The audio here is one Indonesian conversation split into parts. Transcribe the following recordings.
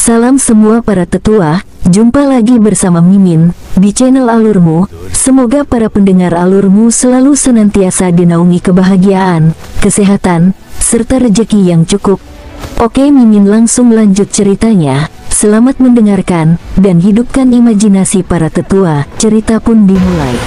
Salam semua para tetua, jumpa lagi bersama Mimin di channel Alurmu. Semoga para pendengar Alurmu selalu senantiasa dinaungi kebahagiaan, kesehatan, serta rezeki yang cukup. Oke, Mimin langsung lanjut ceritanya. Selamat mendengarkan, dan hidupkan imajinasi para tetua. Cerita pun dimulai.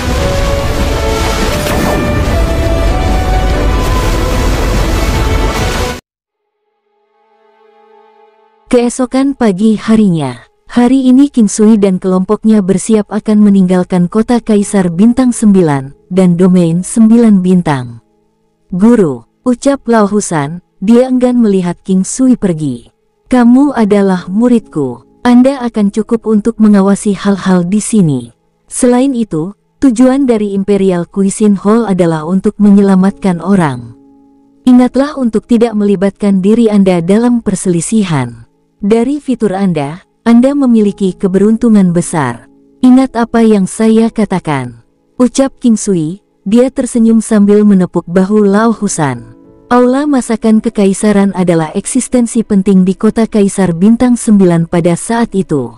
Keesokan pagi harinya, hari ini King Sui dan kelompoknya bersiap akan meninggalkan kota Kaisar Bintang 9 dan domain 9 bintang. Guru, ucap Lao Husan, dia enggan melihat King Sui pergi. Kamu adalah muridku, Anda akan cukup untuk mengawasi hal-hal di sini. Selain itu, tujuan dari Imperial Cuisine Hall adalah untuk menyelamatkan orang. Ingatlah untuk tidak melibatkan diri Anda dalam perselisihan. Dari fitur Anda memiliki keberuntungan besar. Ingat apa yang saya katakan, ucap King Sui. Dia tersenyum sambil menepuk bahu Lao Husan. Aula masakan kekaisaran adalah eksistensi penting di kota Kaisar Bintang 9 pada saat itu.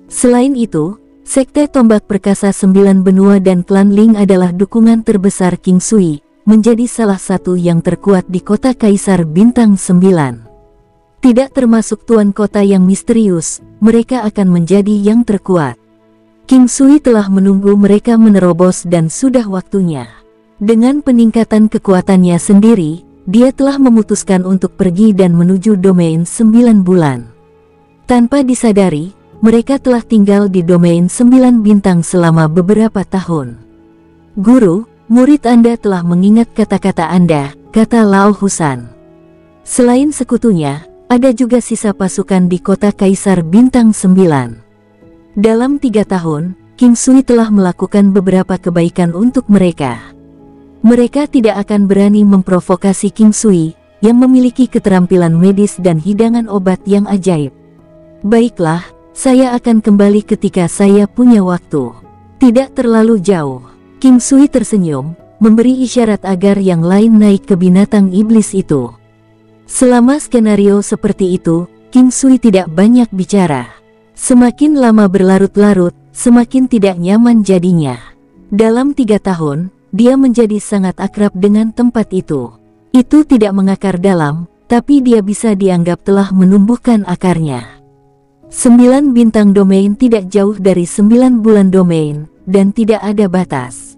Selain itu, Sekte Tombak Perkasa 9 Benua dan Klan Ling adalah dukungan terbesar King Sui, menjadi salah satu yang terkuat di kota Kaisar Bintang 9. Tidak termasuk tuan kota yang misterius, mereka akan menjadi yang terkuat. King Sui telah menunggu mereka menerobos dan sudah waktunya. Dengan peningkatan kekuatannya sendiri, dia telah memutuskan untuk pergi dan menuju domain 9 bulan. Tanpa disadari, mereka telah tinggal di domain 9 bintang selama beberapa tahun. Guru, murid Anda telah mengingat kata-kata Anda, kata Lao Husan. Selain sekutunya, ada juga sisa pasukan di kota Kaisar Bintang 9. Dalam 3 tahun, King Sui telah melakukan beberapa kebaikan untuk mereka. Mereka tidak akan berani memprovokasi King Sui, yang memiliki keterampilan medis dan hidangan obat yang ajaib. Baiklah, saya akan kembali ketika saya punya waktu. Tidak terlalu jauh. King Sui tersenyum, memberi isyarat agar yang lain naik ke binatang iblis itu. Selama skenario seperti itu, King Sui tidak banyak bicara. Semakin lama berlarut-larut, semakin tidak nyaman jadinya. Dalam 3 tahun, dia menjadi sangat akrab dengan tempat itu. Itu tidak mengakar dalam, tapi dia bisa dianggap telah menumbuhkan akarnya. 9 bintang domain tidak jauh dari 9 bulan domain, dan tidak ada batas.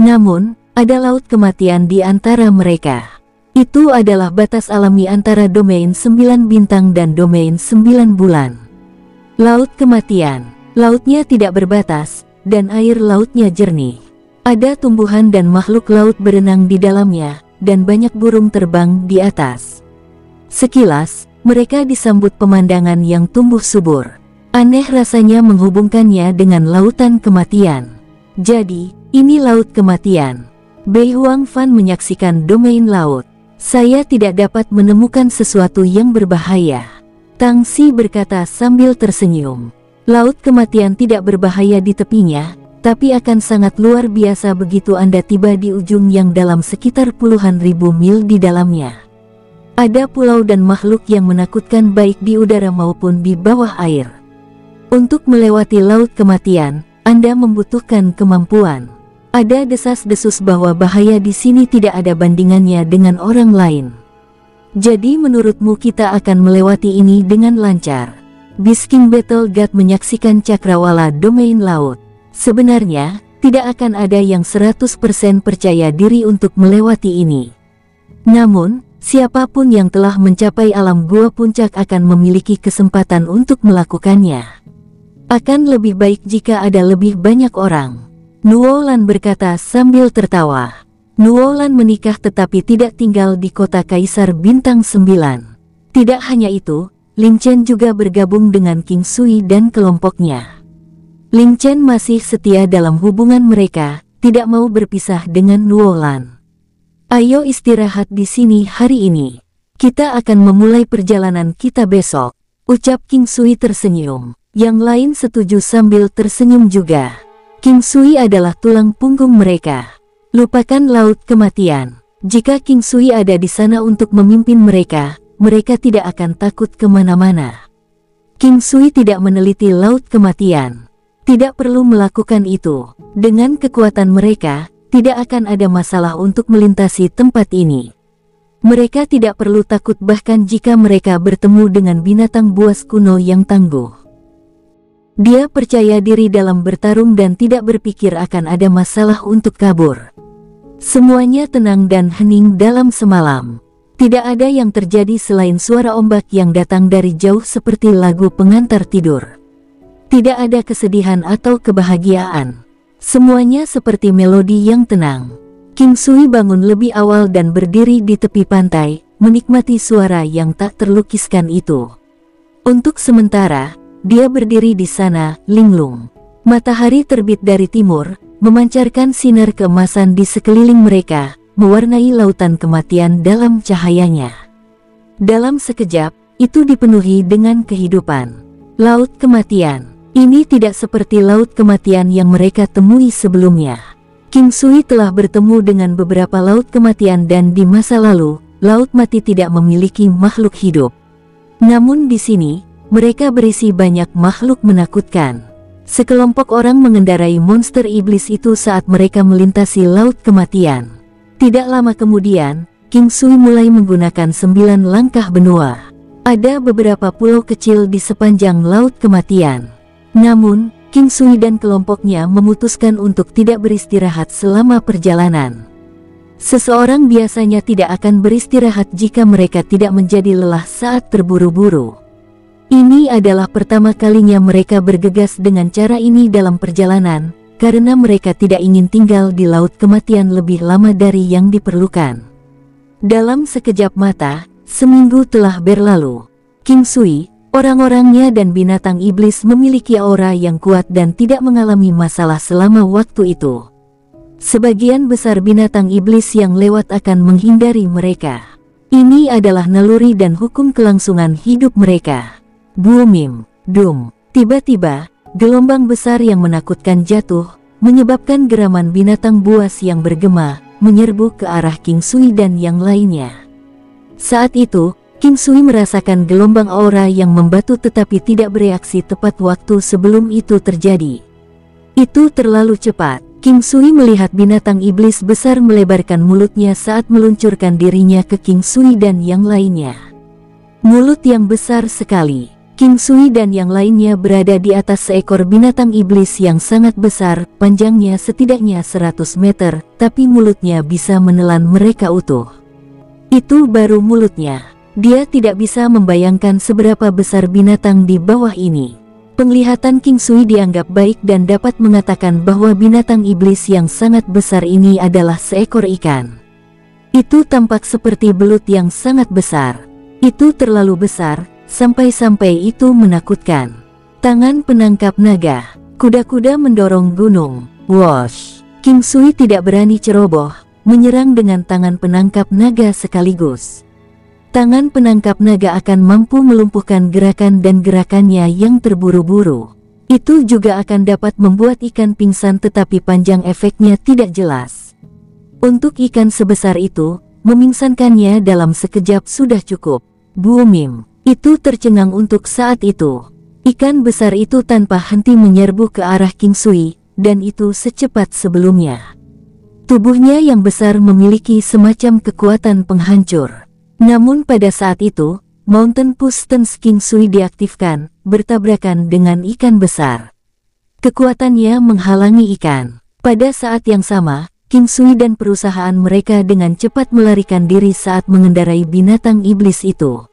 Namun, ada laut kematian di antara mereka. Itu adalah batas alami antara domain 9 bintang dan domain 9 bulan. Laut kematian, lautnya tidak berbatas, dan air lautnya jernih. Ada tumbuhan dan makhluk laut berenang di dalamnya, dan banyak burung terbang di atas. Sekilas, mereka disambut pemandangan yang tumbuh subur. Aneh rasanya menghubungkannya dengan lautan kematian. Jadi, ini laut kematian. Bei Huang Fan menyaksikan domain laut. Saya tidak dapat menemukan sesuatu yang berbahaya, Tang Si berkata sambil tersenyum. Laut kematian tidak berbahaya di tepinya, tapi akan sangat luar biasa begitu Anda tiba di ujung yang dalam sekitar puluhan ribu mil di dalamnya. Ada pulau dan makhluk yang menakutkan baik di udara maupun di bawah air. Untuk melewati laut kematian, Anda membutuhkan kemampuan. Ada desas-desus bahwa bahaya di sini tidak ada bandingannya dengan orang lain. Jadi menurutmu kita akan melewati ini dengan lancar? Bisking Battle God menyaksikan cakrawala domain laut. Sebenarnya, tidak akan ada yang 100% percaya diri untuk melewati ini. Namun, siapapun yang telah mencapai alam gua puncak akan memiliki kesempatan untuk melakukannya. Akan lebih baik jika ada lebih banyak orang. Nuolan berkata sambil tertawa. Nuolan menikah tetapi tidak tinggal di kota Kaisar Bintang 9. Tidak hanya itu, Ling Chen juga bergabung dengan King Sui dan kelompoknya. Ling Chen masih setia dalam hubungan mereka, tidak mau berpisah dengan Nuolan. Ayo istirahat di sini hari ini. Kita akan memulai perjalanan kita besok, ucap King Sui tersenyum. Yang lain setuju sambil tersenyum juga. King Sui adalah tulang punggung mereka. Lupakan laut kematian. Jika King Sui ada di sana untuk memimpin mereka, mereka tidak akan takut kemana-mana. King Sui tidak meneliti laut kematian. Tidak perlu melakukan itu. Dengan kekuatan mereka, tidak akan ada masalah untuk melintasi tempat ini. Mereka tidak perlu takut bahkan jika mereka bertemu dengan binatang buas kuno yang tangguh. Dia percaya diri dalam bertarung dan tidak berpikir akan ada masalah untuk kabur. Semuanya tenang dan hening dalam semalam. Tidak ada yang terjadi selain suara ombak yang datang dari jauh seperti lagu pengantar tidur. Tidak ada kesedihan atau kebahagiaan. Semuanya seperti melodi yang tenang. King Sui bangun lebih awal dan berdiri di tepi pantai, menikmati suara yang tak terlukiskan itu. Untuk sementara, dia berdiri di sana, linglung. Matahari terbit dari timur, memancarkan sinar keemasan di sekeliling mereka, mewarnai lautan kematian dalam cahayanya. Dalam sekejap, itu dipenuhi dengan kehidupan. Laut kematian. Ini tidak seperti laut kematian yang mereka temui sebelumnya. King Sui telah bertemu dengan beberapa laut kematian dan di masa lalu, laut mati tidak memiliki makhluk hidup. Namun di sini, mereka berisi banyak makhluk menakutkan. Sekelompok orang mengendarai monster iblis itu saat mereka melintasi laut kematian. Tidak lama kemudian, King Sui mulai menggunakan 9 langkah benua. Ada beberapa pulau kecil di sepanjang laut kematian. Namun, King Sui dan kelompoknya memutuskan untuk tidak beristirahat selama perjalanan. Seseorang biasanya tidak akan beristirahat jika mereka tidak menjadi lelah saat terburu-buru. Ini adalah pertama kalinya mereka bergegas dengan cara ini dalam perjalanan, karena mereka tidak ingin tinggal di laut kematian lebih lama dari yang diperlukan. Dalam sekejap mata, seminggu telah berlalu. King Sui, orang-orangnya dan binatang iblis memiliki aura yang kuat dan tidak mengalami masalah selama waktu itu. Sebagian besar binatang iblis yang lewat akan menghindari mereka. Ini adalah naluri dan hukum kelangsungan hidup mereka. Boomim, dum. Tiba-tiba, gelombang besar yang menakutkan jatuh, menyebabkan geraman binatang buas yang bergema, menyerbu ke arah King Sui dan yang lainnya. Saat itu, King Sui merasakan gelombang aura yang membatu tetapi tidak bereaksi tepat waktu sebelum itu terjadi. Itu terlalu cepat. King Sui melihat binatang iblis besar melebarkan mulutnya saat meluncurkan dirinya ke King Sui dan yang lainnya. Mulut yang besar sekali. King Sui dan yang lainnya berada di atas seekor binatang iblis yang sangat besar, panjangnya setidaknya 100 meter, tapi mulutnya bisa menelan mereka utuh. Itu baru mulutnya. Dia tidak bisa membayangkan seberapa besar binatang di bawah ini. Penglihatan King Sui dianggap baik dan dapat mengatakan bahwa binatang iblis yang sangat besar ini adalah seekor ikan. Itu tampak seperti belut yang sangat besar. Itu terlalu besar, sampai-sampai itu menakutkan. Tangan penangkap naga. Kuda-kuda mendorong gunung. Wosh! King Sui tidak berani ceroboh, menyerang dengan tangan penangkap naga sekaligus. Tangan penangkap naga akan mampu melumpuhkan gerakan dan gerakannya yang terburu-buru. Itu juga akan dapat membuat ikan pingsan tetapi panjang efeknya tidak jelas. Untuk ikan sebesar itu, memingsankannya dalam sekejap sudah cukup. Boomim! Itu tercengang untuk saat itu. Ikan besar itu tanpa henti menyerbu ke arah King Sui, dan itu secepat sebelumnya. Tubuhnya yang besar memiliki semacam kekuatan penghancur. Namun pada saat itu, Mountain Pustens King Sui diaktifkan, bertabrakan dengan ikan besar. Kekuatannya menghalangi ikan. Pada saat yang sama, King Sui dan perusahaan mereka dengan cepat melarikan diri saat mengendarai binatang iblis itu.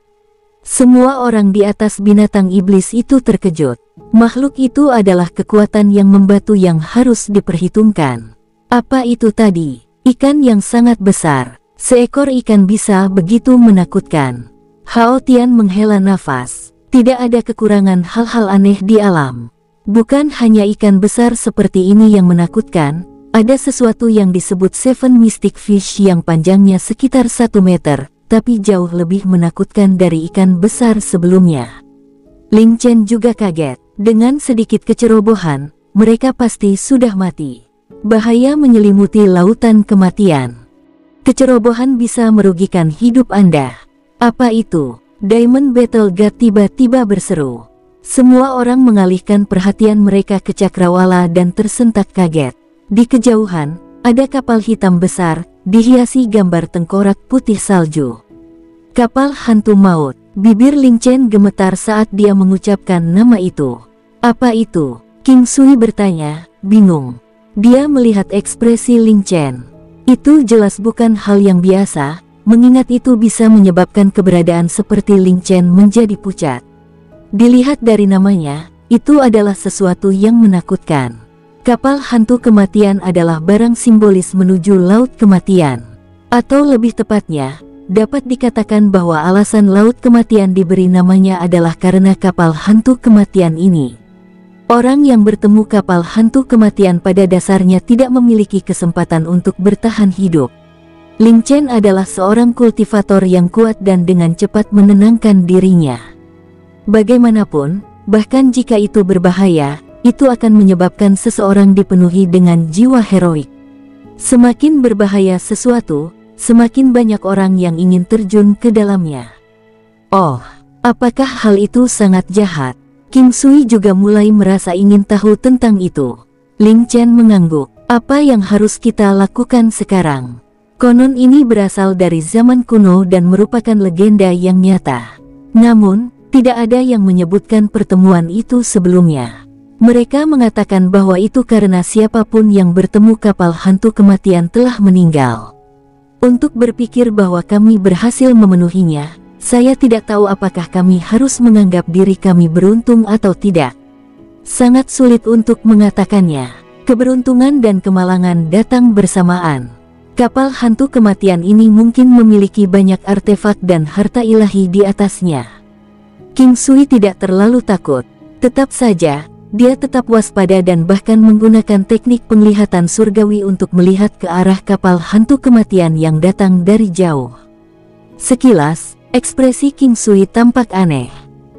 Semua orang di atas binatang iblis itu terkejut. Makhluk itu adalah kekuatan yang membatu yang harus diperhitungkan. Apa itu tadi? Ikan yang sangat besar. Seekor ikan bisa begitu menakutkan. Hao Tian menghela nafas. Tidak ada kekurangan hal-hal aneh di alam. Bukan hanya ikan besar seperti ini yang menakutkan, ada sesuatu yang disebut Seven Mystic Fish yang panjangnya sekitar 1 meter, tapi jauh lebih menakutkan dari ikan besar sebelumnya. Ling Chen juga kaget. Dengan sedikit kecerobohan, mereka pasti sudah mati. Bahaya menyelimuti lautan kematian. Kecerobohan bisa merugikan hidup Anda. Apa itu? Diamond Battle God tiba-tiba berseru. Semua orang mengalihkan perhatian mereka ke cakrawala dan tersentak kaget. Di kejauhan, ada kapal hitam besar, dihiasi gambar tengkorak putih salju. Kapal hantu maut. Bibir Ling Chen gemetar saat dia mengucapkan nama itu. Apa itu? King Sui bertanya, bingung. Dia melihat ekspresi Ling Chen. Itu jelas bukan hal yang biasa, mengingat itu bisa menyebabkan keberadaan seperti Ling Chen menjadi pucat. Dilihat dari namanya, itu adalah sesuatu yang menakutkan. Kapal hantu kematian adalah barang simbolis menuju laut kematian. Atau lebih tepatnya, dapat dikatakan bahwa alasan laut kematian diberi namanya adalah karena kapal hantu kematian ini. Orang yang bertemu kapal hantu kematian pada dasarnya tidak memiliki kesempatan untuk bertahan hidup. Ling Chen adalah seorang kultivator yang kuat dan dengan cepat menenangkan dirinya. Bagaimanapun, bahkan jika itu berbahaya, itu akan menyebabkan seseorang dipenuhi dengan jiwa heroik. Semakin berbahaya sesuatu, semakin banyak orang yang ingin terjun ke dalamnya. Oh, apakah hal itu sangat jahat? King Sui juga mulai merasa ingin tahu tentang itu. Ling Chen mengangguk. Apa yang harus kita lakukan sekarang? Konon ini berasal dari zaman kuno dan merupakan legenda yang nyata. Namun, tidak ada yang menyebutkan pertemuan itu sebelumnya. Mereka mengatakan bahwa itu karena siapapun yang bertemu kapal hantu kematian telah meninggal. Untuk berpikir bahwa kami berhasil memenuhinya, saya tidak tahu apakah kami harus menganggap diri kami beruntung atau tidak. Sangat sulit untuk mengatakannya. Keberuntungan dan kemalangan datang bersamaan. Kapal hantu kematian ini mungkin memiliki banyak artefak dan harta ilahi di atasnya. King Sui tidak terlalu takut. Tetap saja, dia tetap waspada dan bahkan menggunakan teknik penglihatan surgawi untuk melihat ke arah kapal hantu kematian yang datang dari jauh. Sekilas, ekspresi King Sui tampak aneh.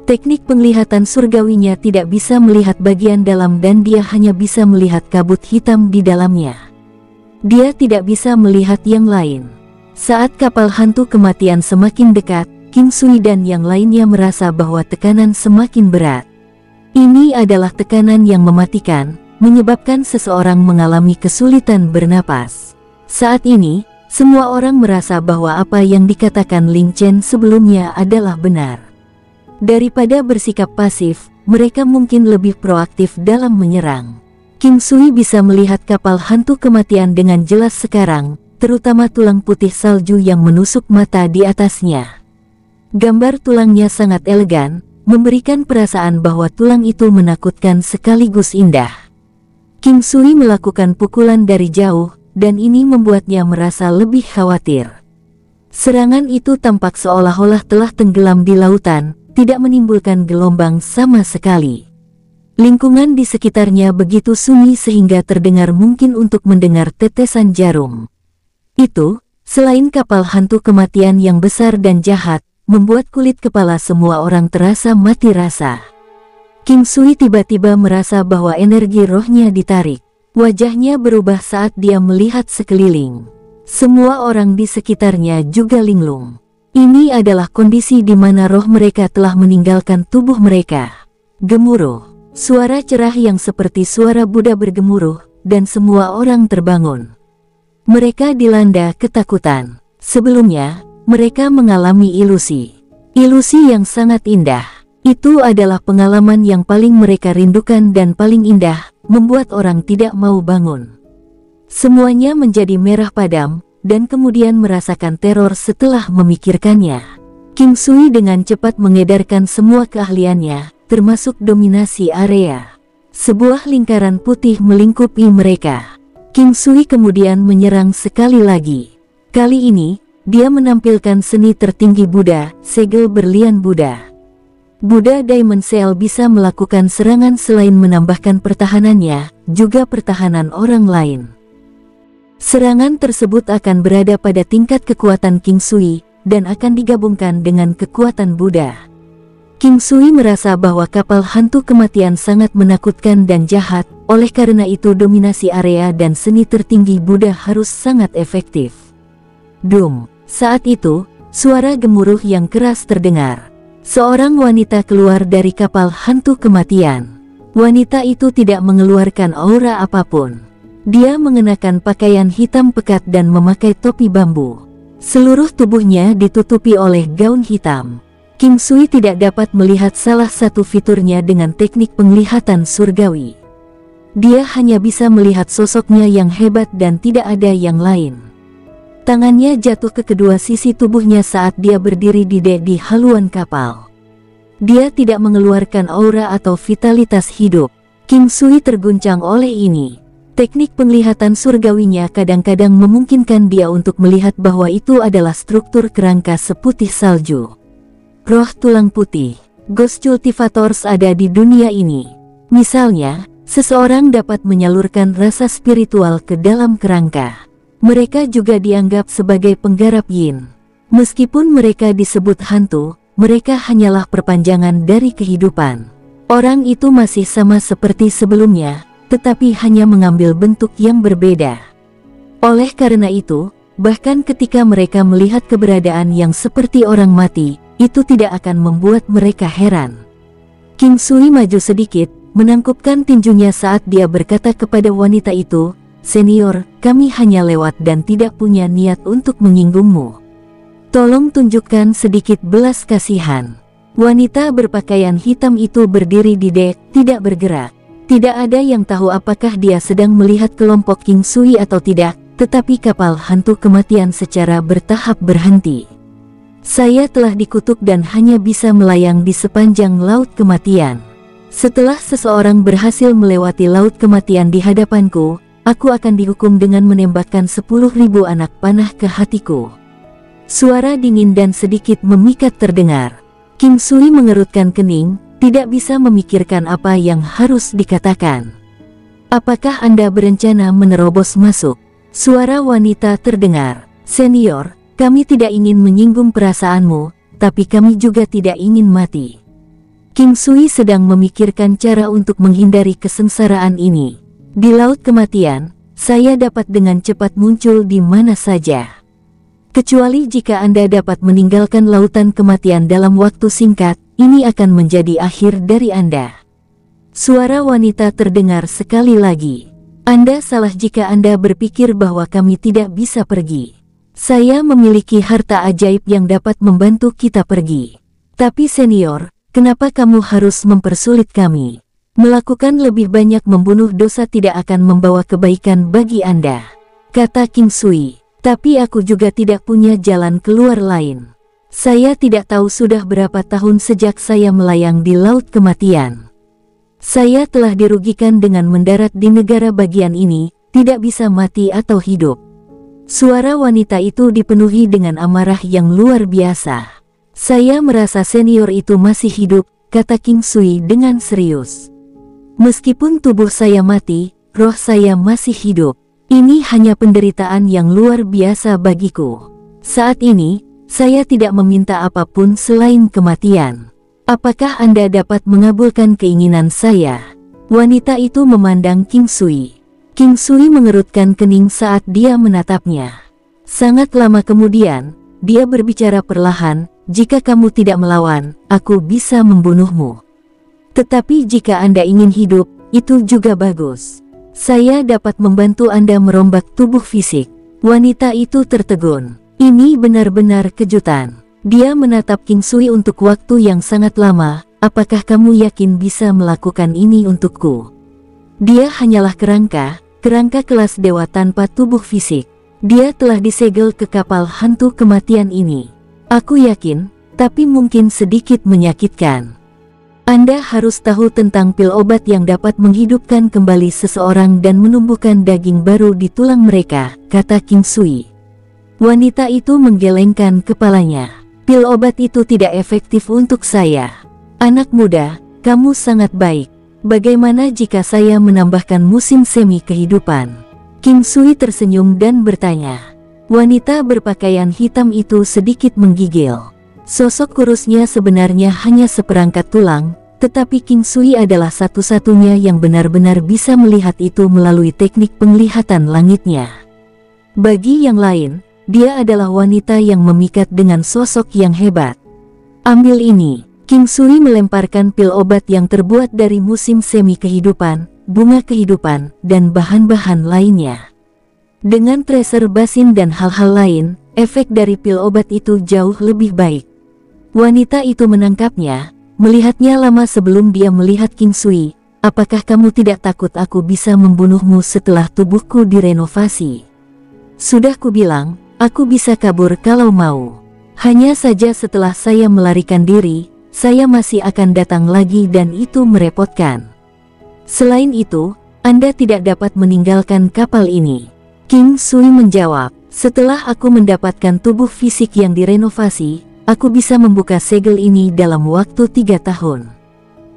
Teknik penglihatan surgawinya tidak bisa melihat bagian dalam dan dia hanya bisa melihat kabut hitam di dalamnya. Dia tidak bisa melihat yang lain. Saat kapal hantu kematian semakin dekat, King Sui dan yang lainnya merasa bahwa tekanan semakin berat. Ini adalah tekanan yang mematikan, menyebabkan seseorang mengalami kesulitan bernapas. Saat ini, semua orang merasa bahwa apa yang dikatakan Ling Chen sebelumnya adalah benar. Daripada bersikap pasif, mereka mungkin lebih proaktif dalam menyerang. King Sui bisa melihat kapal hantu kematian dengan jelas sekarang, terutama tulang putih salju yang menusuk mata di atasnya. Gambar tulangnya sangat elegan, memberikan perasaan bahwa tulang itu menakutkan sekaligus indah. King Sui melakukan pukulan dari jauh, dan ini membuatnya merasa lebih khawatir. Serangan itu tampak seolah-olah telah tenggelam di lautan, tidak menimbulkan gelombang sama sekali. Lingkungan di sekitarnya begitu sunyi sehingga terdengar mungkin untuk mendengar tetesan jarum. Itu, selain kapal hantu kematian yang besar dan jahat, membuat kulit kepala semua orang terasa mati rasa. King Sui tiba-tiba merasa bahwa energi rohnya ditarik. Wajahnya berubah saat dia melihat sekeliling. Semua orang di sekitarnya juga linglung. Ini adalah kondisi di mana roh mereka telah meninggalkan tubuh mereka. Gemuruh. Suara cerah yang seperti suara Buddha bergemuruh, dan semua orang terbangun. Mereka dilanda ketakutan. Sebelumnya, mereka mengalami ilusi. Ilusi yang sangat indah. Itu adalah pengalaman yang paling mereka rindukan dan paling indah, membuat orang tidak mau bangun. Semuanya menjadi merah padam, dan kemudian merasakan teror setelah memikirkannya. King Sui dengan cepat mengedarkan semua keahliannya, termasuk dominasi area. Sebuah lingkaran putih melingkupi mereka. King Sui kemudian menyerang sekali lagi. Kali ini, dia menampilkan seni tertinggi Buddha, segel berlian Buddha. Buddha Diamond Seal bisa melakukan serangan selain menambahkan pertahanannya, juga pertahanan orang lain. Serangan tersebut akan berada pada tingkat kekuatan King Sui, dan akan digabungkan dengan kekuatan Buddha. King Sui merasa bahwa kapal hantu kematian sangat menakutkan dan jahat, oleh karena itu dominasi area dan seni tertinggi Buddha harus sangat efektif. Dum. Saat itu, suara gemuruh yang keras terdengar. Seorang wanita keluar dari kapal hantu kematian. Wanita itu tidak mengeluarkan aura apapun. Dia mengenakan pakaian hitam pekat dan memakai topi bambu. Seluruh tubuhnya ditutupi oleh gaun hitam. King Sui tidak dapat melihat salah satu fiturnya dengan teknik penglihatan surgawi. Dia hanya bisa melihat sosoknya yang hebat dan tidak ada yang lain. Tangannya jatuh ke kedua sisi tubuhnya saat dia berdiri di haluan kapal. Dia tidak mengeluarkan aura atau vitalitas hidup. King Sui terguncang oleh ini. Teknik penglihatan surgawinya kadang-kadang memungkinkan dia untuk melihat bahwa itu adalah struktur kerangka seputih salju. Roh tulang putih. Ghost cultivators ada di dunia ini. Misalnya, seseorang dapat menyalurkan rasa spiritual ke dalam kerangka. Mereka juga dianggap sebagai penggarap yin. Meskipun mereka disebut hantu, mereka hanyalah perpanjangan dari kehidupan. Orang itu masih sama seperti sebelumnya, tetapi hanya mengambil bentuk yang berbeda. Oleh karena itu, bahkan ketika mereka melihat keberadaan yang seperti orang mati, itu tidak akan membuat mereka heran. King Sui maju sedikit, menangkupkan tinjunya saat dia berkata kepada wanita itu, "Senior, kami hanya lewat dan tidak punya niat untuk menyinggungmu. Tolong tunjukkan sedikit belas kasihan." Wanita berpakaian hitam itu berdiri di dek, tidak bergerak. Tidak ada yang tahu apakah dia sedang melihat kelompok King Sui atau tidak, tetapi kapal hantu kematian secara bertahap berhenti. "Saya telah dikutuk dan hanya bisa melayang di sepanjang laut kematian. Setelah seseorang berhasil melewati laut kematian di hadapanku, aku akan dihukum dengan menembakkan 10.000 anak panah ke hatiku." Suara dingin dan sedikit memikat terdengar. King Sui mengerutkan kening, tidak bisa memikirkan apa yang harus dikatakan. "Apakah Anda berencana menerobos masuk?" Suara wanita terdengar. "Senior, kami tidak ingin menyinggung perasaanmu, tapi kami juga tidak ingin mati." King Sui sedang memikirkan cara untuk menghindari kesengsaraan ini. Di laut kematian, saya dapat dengan cepat muncul di mana saja. Kecuali jika Anda dapat meninggalkan lautan kematian dalam waktu singkat, ini akan menjadi akhir dari Anda. Suara wanita terdengar sekali lagi. "Anda salah jika Anda berpikir bahwa kami tidak bisa pergi. Saya memiliki harta ajaib yang dapat membantu kita pergi. Tapi senior, kenapa kamu harus mempersulit kami? Melakukan lebih banyak membunuh dosa tidak akan membawa kebaikan bagi Anda," kata King Sui. "Tapi aku juga tidak punya jalan keluar lain. Saya tidak tahu sudah berapa tahun sejak saya melayang di laut kematian. Saya telah dirugikan dengan mendarat di negara bagian ini, tidak bisa mati atau hidup." Suara wanita itu dipenuhi dengan amarah yang luar biasa. "Saya merasa senior itu masih hidup," kata King Sui dengan serius. "Meskipun tubuh saya mati, roh saya masih hidup. Ini hanya penderitaan yang luar biasa bagiku. Saat ini, saya tidak meminta apapun selain kematian. Apakah Anda dapat mengabulkan keinginan saya?" Wanita itu memandang King Sui. King Sui mengerutkan kening saat dia menatapnya. Sangat lama kemudian, dia berbicara perlahan, "Jika kamu tidak melawan, aku bisa membunuhmu. Tetapi jika Anda ingin hidup, itu juga bagus. Saya dapat membantu Anda merombak tubuh fisik." Wanita itu tertegun. Ini benar-benar kejutan. Dia menatap King Sui untuk waktu yang sangat lama. "Apakah kamu yakin bisa melakukan ini untukku?" Dia hanyalah kerangka kelas dewa tanpa tubuh fisik. Dia telah disegel ke kapal hantu kematian ini. "Aku yakin, tapi mungkin sedikit menyakitkan. Anda harus tahu tentang pil obat yang dapat menghidupkan kembali seseorang dan menumbuhkan daging baru di tulang mereka," kata King Sui. Wanita itu menggelengkan kepalanya. "Pil obat itu tidak efektif untuk saya. Anak muda, kamu sangat baik. Bagaimana jika saya menambahkan musim semi kehidupan?" King Sui tersenyum dan bertanya. Wanita berpakaian hitam itu sedikit menggigil. Sosok kurusnya sebenarnya hanya seperangkat tulang, tetapi King Sui adalah satu-satunya yang benar-benar bisa melihat itu melalui teknik penglihatan langitnya. Bagi yang lain, dia adalah wanita yang memikat dengan sosok yang hebat. "Ambil ini." King Sui melemparkan pil obat yang terbuat dari musim semi kehidupan, bunga kehidupan, dan bahan-bahan lainnya. Dengan tracer basin dan hal-hal lain, efek dari pil obat itu jauh lebih baik. Wanita itu menangkapnya, melihatnya lama sebelum dia melihat King Sui. Apakah kamu tidak takut aku bisa membunuhmu setelah tubuhku direnovasi? Sudah kubilang, aku bisa kabur kalau mau. Hanya saja setelah saya melarikan diri, saya masih akan datang lagi dan itu merepotkan. Selain itu, Anda tidak dapat meninggalkan kapal ini. King Sui menjawab, setelah aku mendapatkan tubuh fisik yang direnovasi, aku bisa membuka segel ini dalam waktu 3 tahun.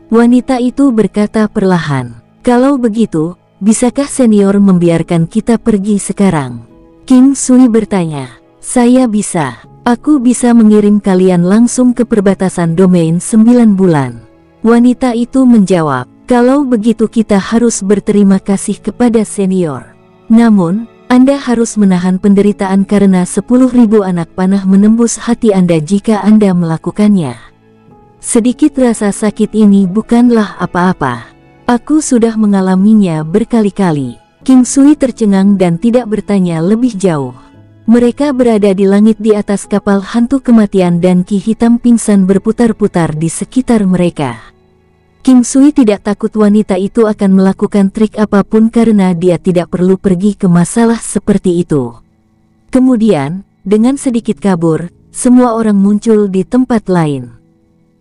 Wanita itu berkata perlahan, kalau begitu, bisakah senior membiarkan kita pergi sekarang? King Sui bertanya, saya bisa. Aku bisa mengirim kalian langsung ke perbatasan domain 9 bulan. Wanita itu menjawab, kalau begitu kita harus berterima kasih kepada senior. Namun, Anda harus menahan penderitaan karena 10.000 anak panah menembus hati Anda jika Anda melakukannya. Sedikit rasa sakit ini bukanlah apa-apa. Aku sudah mengalaminya berkali-kali. King Sui tercengang dan tidak bertanya lebih jauh. Mereka berada di langit di atas kapal hantu kematian dan Ki hitam pingsan berputar-putar di sekitar mereka. King Sui tidak takut wanita itu akan melakukan trik apapun karena dia tidak perlu pergi ke masalah seperti itu. Kemudian, dengan sedikit kabur, semua orang muncul di tempat lain.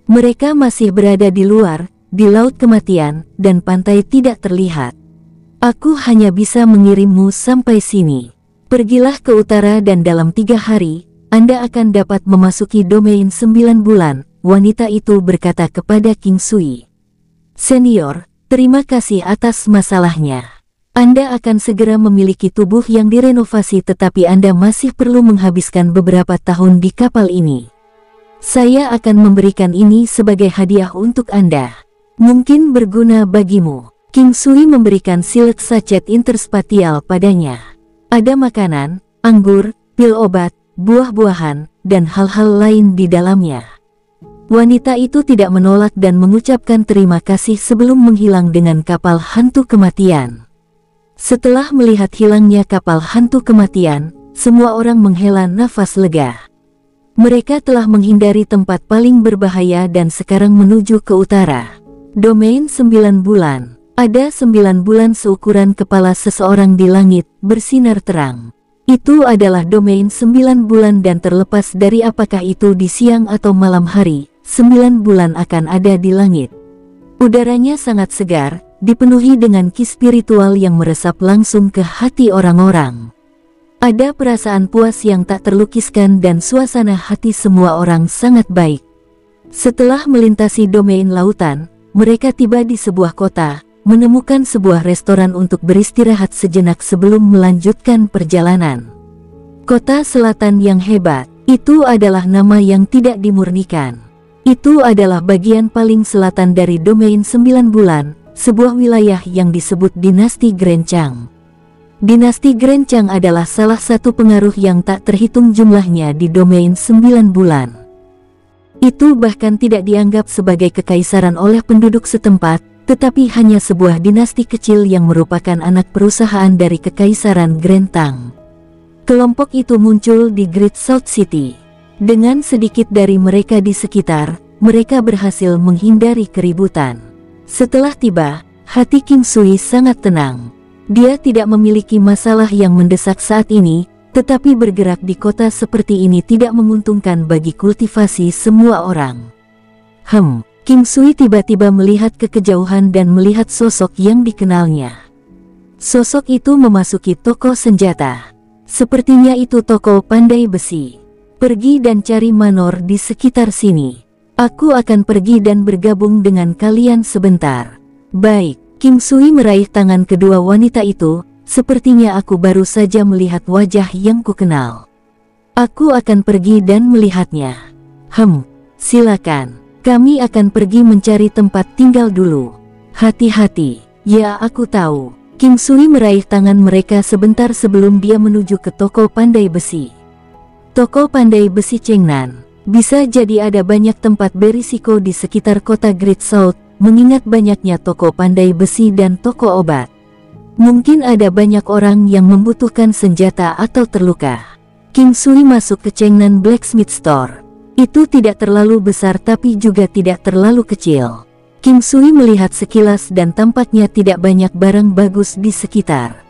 Mereka masih berada di luar, di laut kematian, dan pantai tidak terlihat. Aku hanya bisa mengirimmu sampai sini. Pergilah ke utara dan dalam 3 hari, Anda akan dapat memasuki domain 9 bulan, wanita itu berkata kepada King Sui. Senior, terima kasih atas masalahnya. Anda akan segera memiliki tubuh yang direnovasi tetapi Anda masih perlu menghabiskan beberapa tahun di kapal ini. Saya akan memberikan ini sebagai hadiah untuk Anda. Mungkin berguna bagimu. King Sui memberikan silet sachet interspatial padanya. Ada makanan, anggur, pil obat, buah-buahan, dan hal-hal lain di dalamnya. Wanita itu tidak menolak dan mengucapkan terima kasih sebelum menghilang dengan kapal hantu kematian. Setelah melihat hilangnya kapal hantu kematian, semua orang menghela nafas lega. Mereka telah menghindari tempat paling berbahaya dan sekarang menuju ke utara. Domain 9 bulan. Ada 9 bulan seukuran kepala seseorang di langit, bersinar terang. Itu adalah domain 9 bulan dan terlepas dari apakah itu di siang atau malam hari, 9 bulan akan ada di langit. Udaranya sangat segar, dipenuhi dengan ki spiritual yang meresap langsung ke hati orang-orang. Ada perasaan puas yang tak terlukiskan dan suasana hati semua orang sangat baik. Setelah melintasi domain lautan, mereka tiba di sebuah kota, menemukan sebuah restoran untuk beristirahat sejenak sebelum melanjutkan perjalanan. Kota selatan yang hebat, itu adalah nama yang tidak dimurnikan. Itu adalah bagian paling selatan dari domain 9 bulan, sebuah wilayah yang disebut Dinasti Grencang. Dinasti Grencang adalah salah satu pengaruh yang tak terhitung jumlahnya di domain 9 bulan. Itu bahkan tidak dianggap sebagai kekaisaran oleh penduduk setempat, tetapi hanya sebuah dinasti kecil yang merupakan anak perusahaan dari Kekaisaran Grentang. Kelompok itu muncul di Great South City. Dengan sedikit dari mereka di sekitar, mereka berhasil menghindari keributan. Setelah tiba, hati King Sui sangat tenang. Dia tidak memiliki masalah yang mendesak saat ini, tetapi bergerak di kota seperti ini tidak menguntungkan bagi kultivasi semua orang. King Sui tiba-tiba melihat ke kejauhan dan melihat sosok yang dikenalnya. Sosok itu memasuki toko senjata. Sepertinya itu toko pandai besi. Pergi dan cari manor di sekitar sini. Aku akan pergi dan bergabung dengan kalian sebentar. Baik, King Sui meraih tangan kedua wanita itu. Sepertinya aku baru saja melihat wajah yang kukenal. Aku akan pergi dan melihatnya. Silakan. Kami akan pergi mencari tempat tinggal dulu. Hati-hati. Ya, aku tahu. King Sui meraih tangan mereka sebentar sebelum dia menuju ke toko pandai besi. Toko pandai besi Chengnan. Bisa jadi ada banyak tempat berisiko di sekitar kota Great South, mengingat banyaknya toko pandai besi dan toko obat. Mungkin ada banyak orang yang membutuhkan senjata atau terluka. King Sui masuk ke Chengnan Blacksmith Store. Itu tidak terlalu besar tapi juga tidak terlalu kecil. King Sui melihat sekilas dan tampaknya tidak banyak barang bagus di sekitar.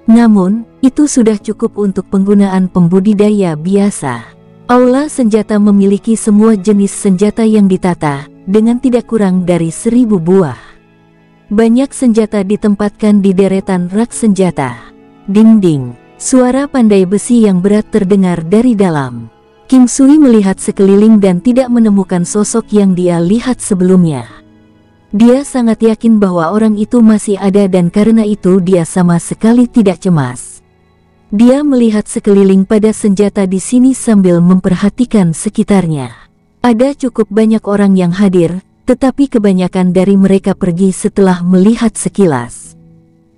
Namun, itu sudah cukup untuk penggunaan pembudidaya biasa. Aula senjata memiliki semua jenis senjata yang ditata, dengan tidak kurang dari 1000 buah. Banyak senjata ditempatkan di deretan rak senjata. Ding-ding, suara pandai besi yang berat terdengar dari dalam. King Sui melihat sekeliling dan tidak menemukan sosok yang dia lihat sebelumnya. Dia sangat yakin bahwa orang itu masih ada dan karena itu dia sama sekali tidak cemas. Dia melihat sekeliling pada senjata di sini sambil memperhatikan sekitarnya. Ada cukup banyak orang yang hadir, tetapi kebanyakan dari mereka pergi setelah melihat sekilas.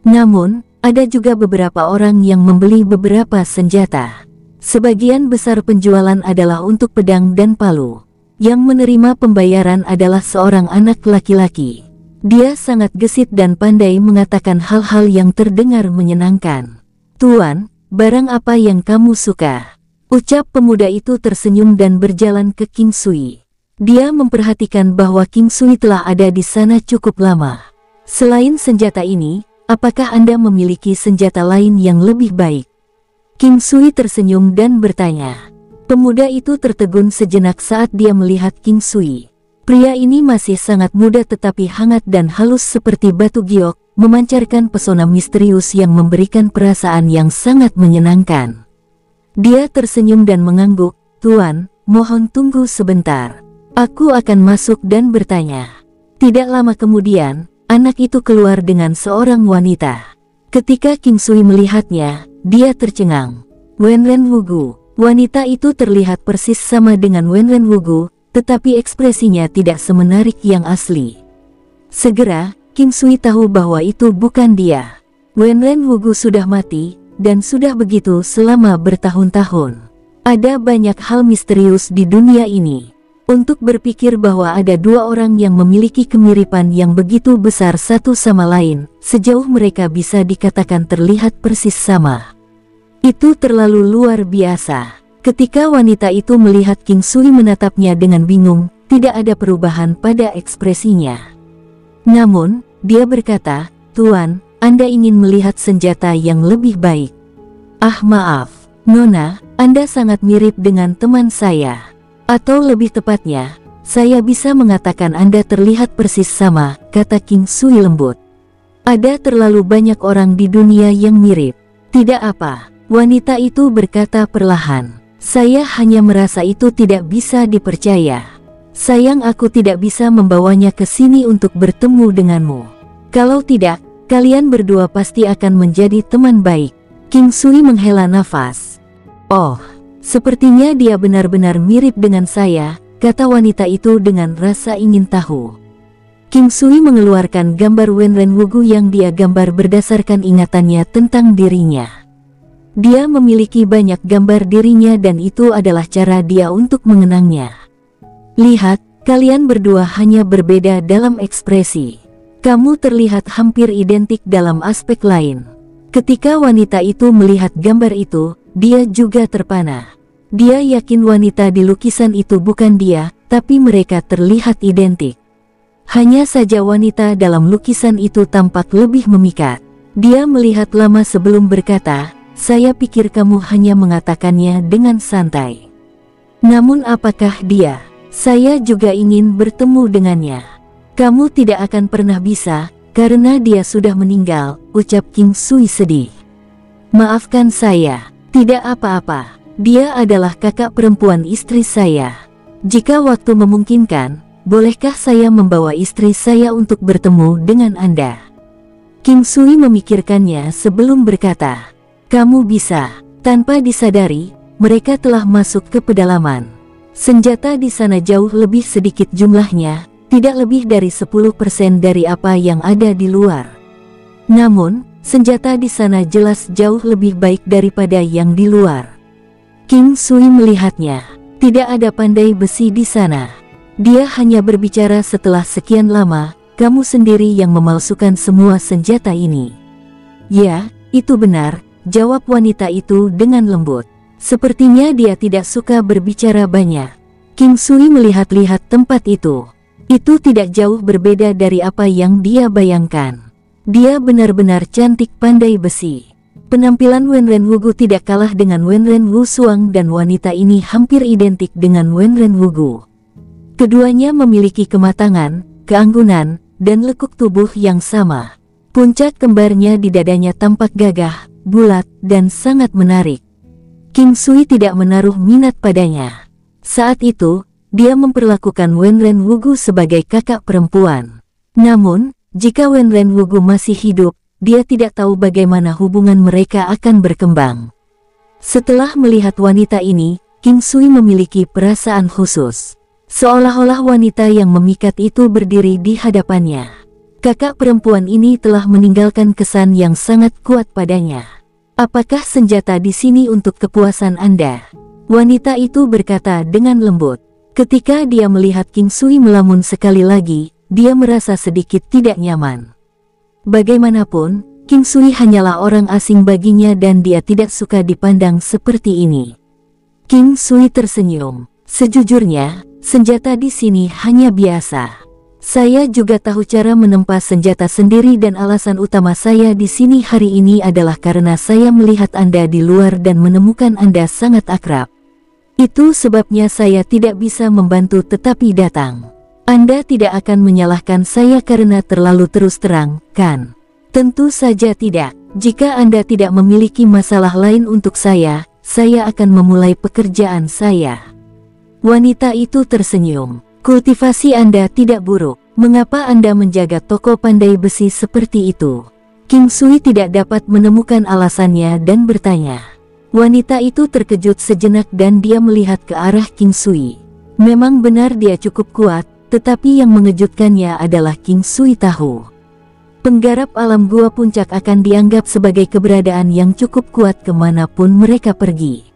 Namun, ada juga beberapa orang yang membeli beberapa senjata. Sebagian besar penjualan adalah untuk pedang dan palu. Yang menerima pembayaran adalah seorang anak laki-laki. Dia sangat gesit dan pandai mengatakan hal-hal yang terdengar menyenangkan. "Tuan, barang apa yang kamu suka?" Ucap pemuda itu tersenyum dan berjalan ke King Sui. Dia memperhatikan bahwa King Sui telah ada di sana cukup lama. "Selain senjata ini, apakah Anda memiliki senjata lain yang lebih baik?" King Sui tersenyum dan bertanya. Pemuda itu tertegun sejenak saat dia melihat King Sui. Pria ini masih sangat muda tetapi hangat dan halus seperti batu giok, memancarkan pesona misterius yang memberikan perasaan yang sangat menyenangkan. Dia tersenyum dan mengangguk, "Tuan, mohon tunggu sebentar. Aku akan masuk dan bertanya." Tidak lama kemudian, anak itu keluar dengan seorang wanita. Ketika King Sui melihatnya, dia tercengang. Wenren Wugu. Wanita itu terlihat persis sama dengan Wenren Wugu, tetapi ekspresinya tidak semenarik yang asli. Segera, King Sui tahu bahwa itu bukan dia. Wenren Wugu sudah mati, dan sudah begitu selama bertahun-tahun. Ada banyak hal misterius di dunia ini. Untuk berpikir bahwa ada dua orang yang memiliki kemiripan yang begitu besar satu sama lain, sejauh mereka bisa dikatakan terlihat persis sama. Itu terlalu luar biasa. Ketika wanita itu melihat King Sui menatapnya dengan bingung, tidak ada perubahan pada ekspresinya. Namun, dia berkata, "Tuan, Anda ingin melihat senjata yang lebih baik." "Ah, maaf, Nona, Anda sangat mirip dengan teman saya. Atau lebih tepatnya, saya bisa mengatakan Anda terlihat persis sama," kata King Sui lembut. "Ada terlalu banyak orang di dunia yang mirip." "Tidak apa," wanita itu berkata perlahan. "Saya hanya merasa itu tidak bisa dipercaya. Sayang aku tidak bisa membawanya ke sini untuk bertemu denganmu. Kalau tidak, kalian berdua pasti akan menjadi teman baik." King Sui menghela nafas. "Oh, sepertinya dia benar-benar mirip dengan saya," kata wanita itu dengan rasa ingin tahu. King Sui mengeluarkan gambar Wenren Wugu yang dia gambar berdasarkan ingatannya tentang dirinya. Dia memiliki banyak gambar dirinya dan itu adalah cara dia untuk mengenangnya. "Lihat, kalian berdua hanya berbeda dalam ekspresi. Kamu terlihat hampir identik dalam aspek lain." Ketika wanita itu melihat gambar itu, dia juga terpana. Dia yakin wanita di lukisan itu bukan dia, tapi mereka terlihat identik. Hanya saja wanita dalam lukisan itu tampak lebih memikat. Dia melihat lama sebelum berkata, "Saya pikir kamu hanya mengatakannya dengan santai. Namun apakah dia? Saya juga ingin bertemu dengannya." "Kamu tidak akan pernah bisa, karena dia sudah meninggal," ucap King Sui sedih. "Maafkan saya." "Tidak apa-apa, dia adalah kakak perempuan istri saya. Jika waktu memungkinkan, bolehkah saya membawa istri saya untuk bertemu dengan Anda?" King Sui memikirkannya sebelum berkata, "Kamu bisa." Tanpa disadari, mereka telah masuk ke pedalaman. Senjata di sana jauh lebih sedikit jumlahnya, tidak lebih dari 10% dari apa yang ada di luar. Namun, senjata di sana jelas jauh lebih baik daripada yang di luar. King Sui melihatnya. Tidak ada pandai besi di sana. Dia hanya berbicara setelah sekian lama, kamu sendiri yang memalsukan semua senjata ini. Ya, itu benar, jawab wanita itu dengan lembut. Sepertinya dia tidak suka berbicara banyak. King Sui melihat-lihat tempat itu. Itu tidak jauh berbeda dari apa yang dia bayangkan. Dia benar-benar cantik pandai besi. Penampilan Wenren Wugu tidak kalah dengan Wenren Wu Suang dan wanita ini hampir identik dengan Wenren Wugu. Keduanya memiliki kematangan, keanggunan, dan lekuk tubuh yang sama. Puncak kembarnya di dadanya tampak gagah, bulat, dan sangat menarik. King Sui tidak menaruh minat padanya. Saat itu, dia memperlakukan Wenren Wugu sebagai kakak perempuan. Namun, jika Wenren Wugu masih hidup, dia tidak tahu bagaimana hubungan mereka akan berkembang. Setelah melihat wanita ini, King Sui memiliki perasaan khusus. Seolah-olah wanita yang memikat itu berdiri di hadapannya. Kakak perempuan ini telah meninggalkan kesan yang sangat kuat padanya. Apakah senjata di sini untuk kepuasan Anda? Wanita itu berkata dengan lembut. Ketika dia melihat King Sui melamun sekali lagi, dia merasa sedikit tidak nyaman. Bagaimanapun, King Sui hanyalah orang asing baginya dan dia tidak suka dipandang seperti ini. King Sui tersenyum. Sejujurnya, senjata di sini hanya biasa. Saya juga tahu cara menempa senjata sendiri dan alasan utama saya di sini hari ini adalah karena saya melihat Anda di luar dan menemukan Anda sangat akrab. Itu sebabnya saya tidak bisa membantu tetapi datang. Anda tidak akan menyalahkan saya karena terlalu terus terang, kan? Tentu saja tidak. Jika Anda tidak memiliki masalah lain untuk saya akan memulai pekerjaan saya. Wanita itu tersenyum. Kultivasi Anda tidak buruk. Mengapa Anda menjaga toko pandai besi seperti itu? King Sui tidak dapat menemukan alasannya dan bertanya. Wanita itu terkejut sejenak dan dia melihat ke arah King Sui. Memang benar dia cukup kuat, tetapi yang mengejutkannya adalah King Sui tahu. Penggarap alam gua puncak akan dianggap sebagai keberadaan yang cukup kuat kemanapun mereka pergi.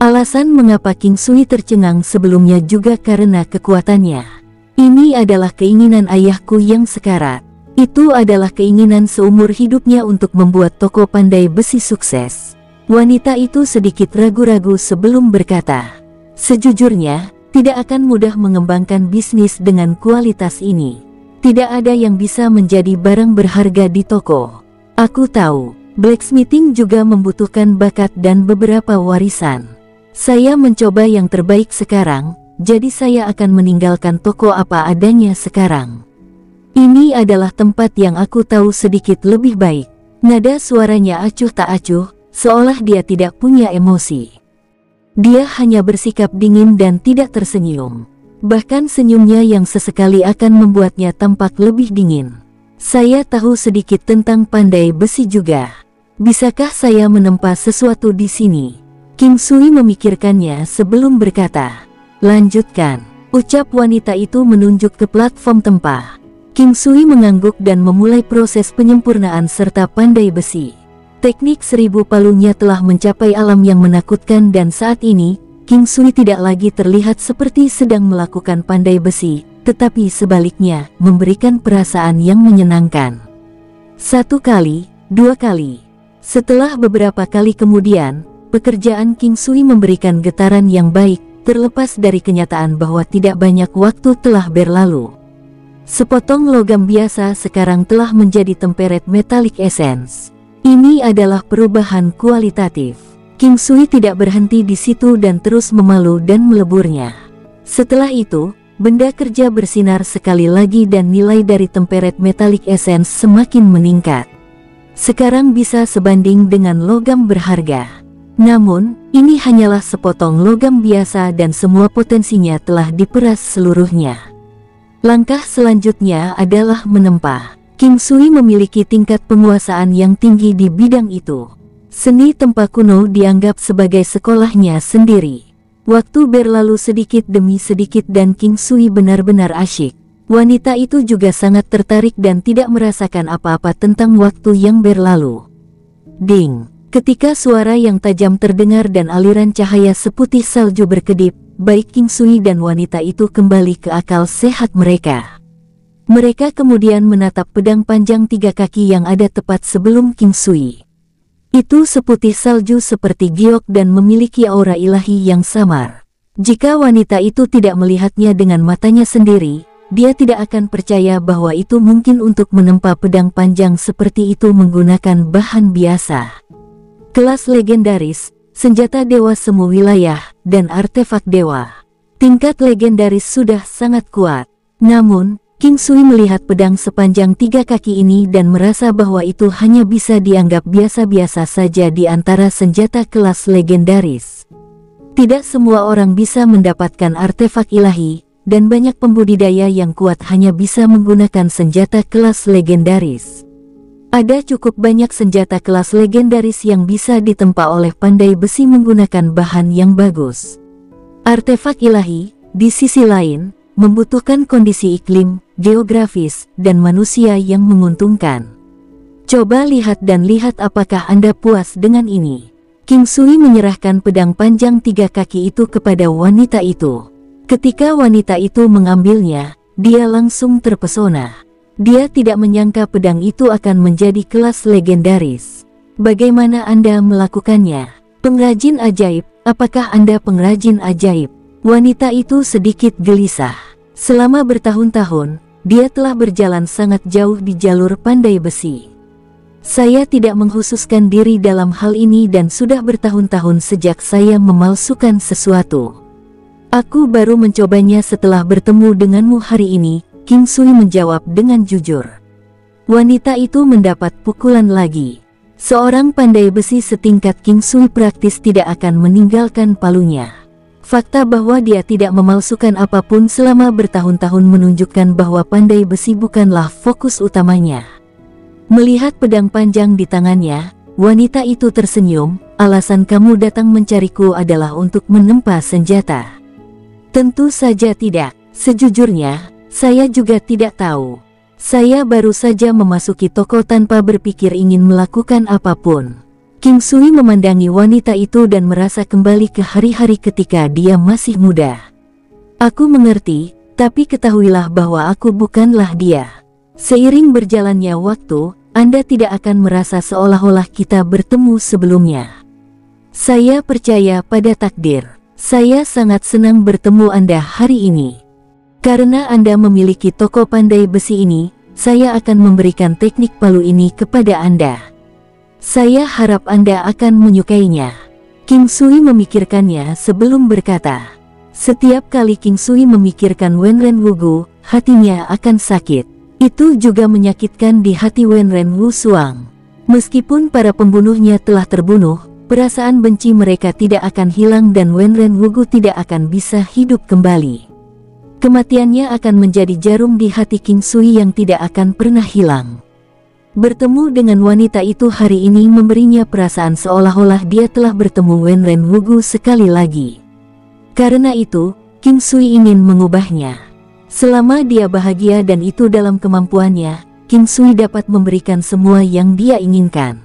Alasan mengapa King Sui tercengang sebelumnya juga karena kekuatannya. Ini adalah keinginan ayahku yang sekarat. Itu adalah keinginan seumur hidupnya untuk membuat toko pandai besi sukses. Wanita itu sedikit ragu-ragu sebelum berkata, sejujurnya, tidak akan mudah mengembangkan bisnis dengan kualitas ini. Tidak ada yang bisa menjadi barang berharga di toko. Aku tahu, blacksmithing juga membutuhkan bakat dan beberapa warisan. Saya mencoba yang terbaik sekarang, jadi saya akan meninggalkan toko apa adanya sekarang. Ini adalah tempat yang aku tahu sedikit lebih baik. Nada suaranya acuh tak acuh, seolah dia tidak punya emosi. Dia hanya bersikap dingin dan tidak tersenyum. Bahkan senyumnya yang sesekali akan membuatnya tampak lebih dingin. Saya tahu sedikit tentang pandai besi juga. Bisakah saya menempa sesuatu di sini? King Sui memikirkannya sebelum berkata. Lanjutkan, ucap wanita itu menunjuk ke platform tempa. King Sui mengangguk dan memulai proses penyempurnaan serta pandai besi. Teknik 1000 palunya telah mencapai alam yang menakutkan dan saat ini, King Sui tidak lagi terlihat seperti sedang melakukan pandai besi, tetapi sebaliknya, memberikan perasaan yang menyenangkan. 1 kali, 2 kali. Setelah beberapa kali kemudian, pekerjaan King Sui memberikan getaran yang baik, terlepas dari kenyataan bahwa tidak banyak waktu telah berlalu. Sepotong logam biasa sekarang telah menjadi temperet metallic essence. Ini adalah perubahan kualitatif. King Sui tidak berhenti di situ dan terus memalu dan meleburnya. Setelah itu, benda kerja bersinar sekali lagi dan nilai dari temperet metallic essence semakin meningkat. Sekarang bisa sebanding dengan logam berharga. Namun, ini hanyalah sepotong logam biasa dan semua potensinya telah diperas seluruhnya. Langkah selanjutnya adalah menempa. King Sui memiliki tingkat penguasaan yang tinggi di bidang itu. Seni tempa kuno dianggap sebagai sekolahnya sendiri. Waktu berlalu sedikit demi sedikit dan King Sui benar-benar asyik. Wanita itu juga sangat tertarik dan tidak merasakan apa-apa tentang waktu yang berlalu. Ding! Ketika suara yang tajam terdengar dan aliran cahaya seputih salju berkedip, baik King Sui dan wanita itu kembali ke akal sehat mereka. Mereka kemudian menatap pedang panjang 3 kaki yang ada tepat sebelum King Sui. Itu seputih salju seperti giok dan memiliki aura ilahi yang samar. Jika wanita itu tidak melihatnya dengan matanya sendiri, dia tidak akan percaya bahwa itu mungkin untuk menempa pedang panjang seperti itu menggunakan bahan biasa. Kelas legendaris, senjata dewa semu wilayah, dan artefak dewa. Tingkat legendaris sudah sangat kuat. Namun, King Sui melihat pedang sepanjang 3 kaki ini dan merasa bahwa itu hanya bisa dianggap biasa-biasa saja di antara senjata kelas legendaris. Tidak semua orang bisa mendapatkan artefak ilahi, dan banyak pembudidaya yang kuat hanya bisa menggunakan senjata kelas legendaris. Ada cukup banyak senjata kelas legendaris yang bisa ditempa oleh pandai besi menggunakan bahan yang bagus. Artefak ilahi, di sisi lain, membutuhkan kondisi iklim, geografis, dan manusia yang menguntungkan. Coba lihat dan lihat apakah Anda puas dengan ini. King Sui menyerahkan pedang panjang 3 kaki itu kepada wanita itu. Ketika wanita itu mengambilnya, dia langsung terpesona. Dia tidak menyangka pedang itu akan menjadi kelas legendaris. Bagaimana Anda melakukannya? Pengrajin ajaib, apakah Anda pengrajin ajaib? Wanita itu sedikit gelisah. Selama bertahun-tahun, dia telah berjalan sangat jauh di jalur pandai besi. Saya tidak mengkhususkan diri dalam hal ini dan sudah bertahun-tahun sejak saya memalsukan sesuatu. Aku baru mencobanya setelah bertemu denganmu hari ini, King Sui menjawab dengan jujur. Wanita itu mendapat pukulan lagi. Seorang pandai besi setingkat King Sui praktis tidak akan meninggalkan palunya. Fakta bahwa dia tidak memalsukan apapun selama bertahun-tahun menunjukkan bahwa pandai besi bukanlah fokus utamanya. Melihat pedang panjang di tangannya, wanita itu tersenyum. Alasan kamu datang mencariku adalah untuk menempa senjata. Tentu saja tidak. Sejujurnya, saya juga tidak tahu. Saya baru saja memasuki toko tanpa berpikir ingin melakukan apapun. King Sui memandangi wanita itu dan merasa kembali ke hari-hari ketika dia masih muda. Aku mengerti, tapi ketahuilah bahwa aku bukanlah dia. Seiring berjalannya waktu, Anda tidak akan merasa seolah-olah kita bertemu sebelumnya. Saya percaya pada takdir. Saya sangat senang bertemu Anda hari ini. Karena Anda memiliki toko pandai besi ini, saya akan memberikan teknik palu ini kepada Anda. Saya harap Anda akan menyukainya. King Sui memikirkannya sebelum berkata. Setiap kali King Sui memikirkan Wenren Wugu, hatinya akan sakit. Itu juga menyakitkan di hati Wenren Wu Suang. Meskipun para pembunuhnya telah terbunuh, perasaan benci mereka tidak akan hilang dan Wenren Wugu tidak akan bisa hidup kembali. Kematiannya akan menjadi jarum di hati King Sui yang tidak akan pernah hilang. Bertemu dengan wanita itu hari ini memberinya perasaan seolah-olah dia telah bertemu Wenren Wugu sekali lagi. Karena itu, King Sui ingin mengubahnya. Selama dia bahagia dan itu dalam kemampuannya, King Sui dapat memberikan semua yang dia inginkan.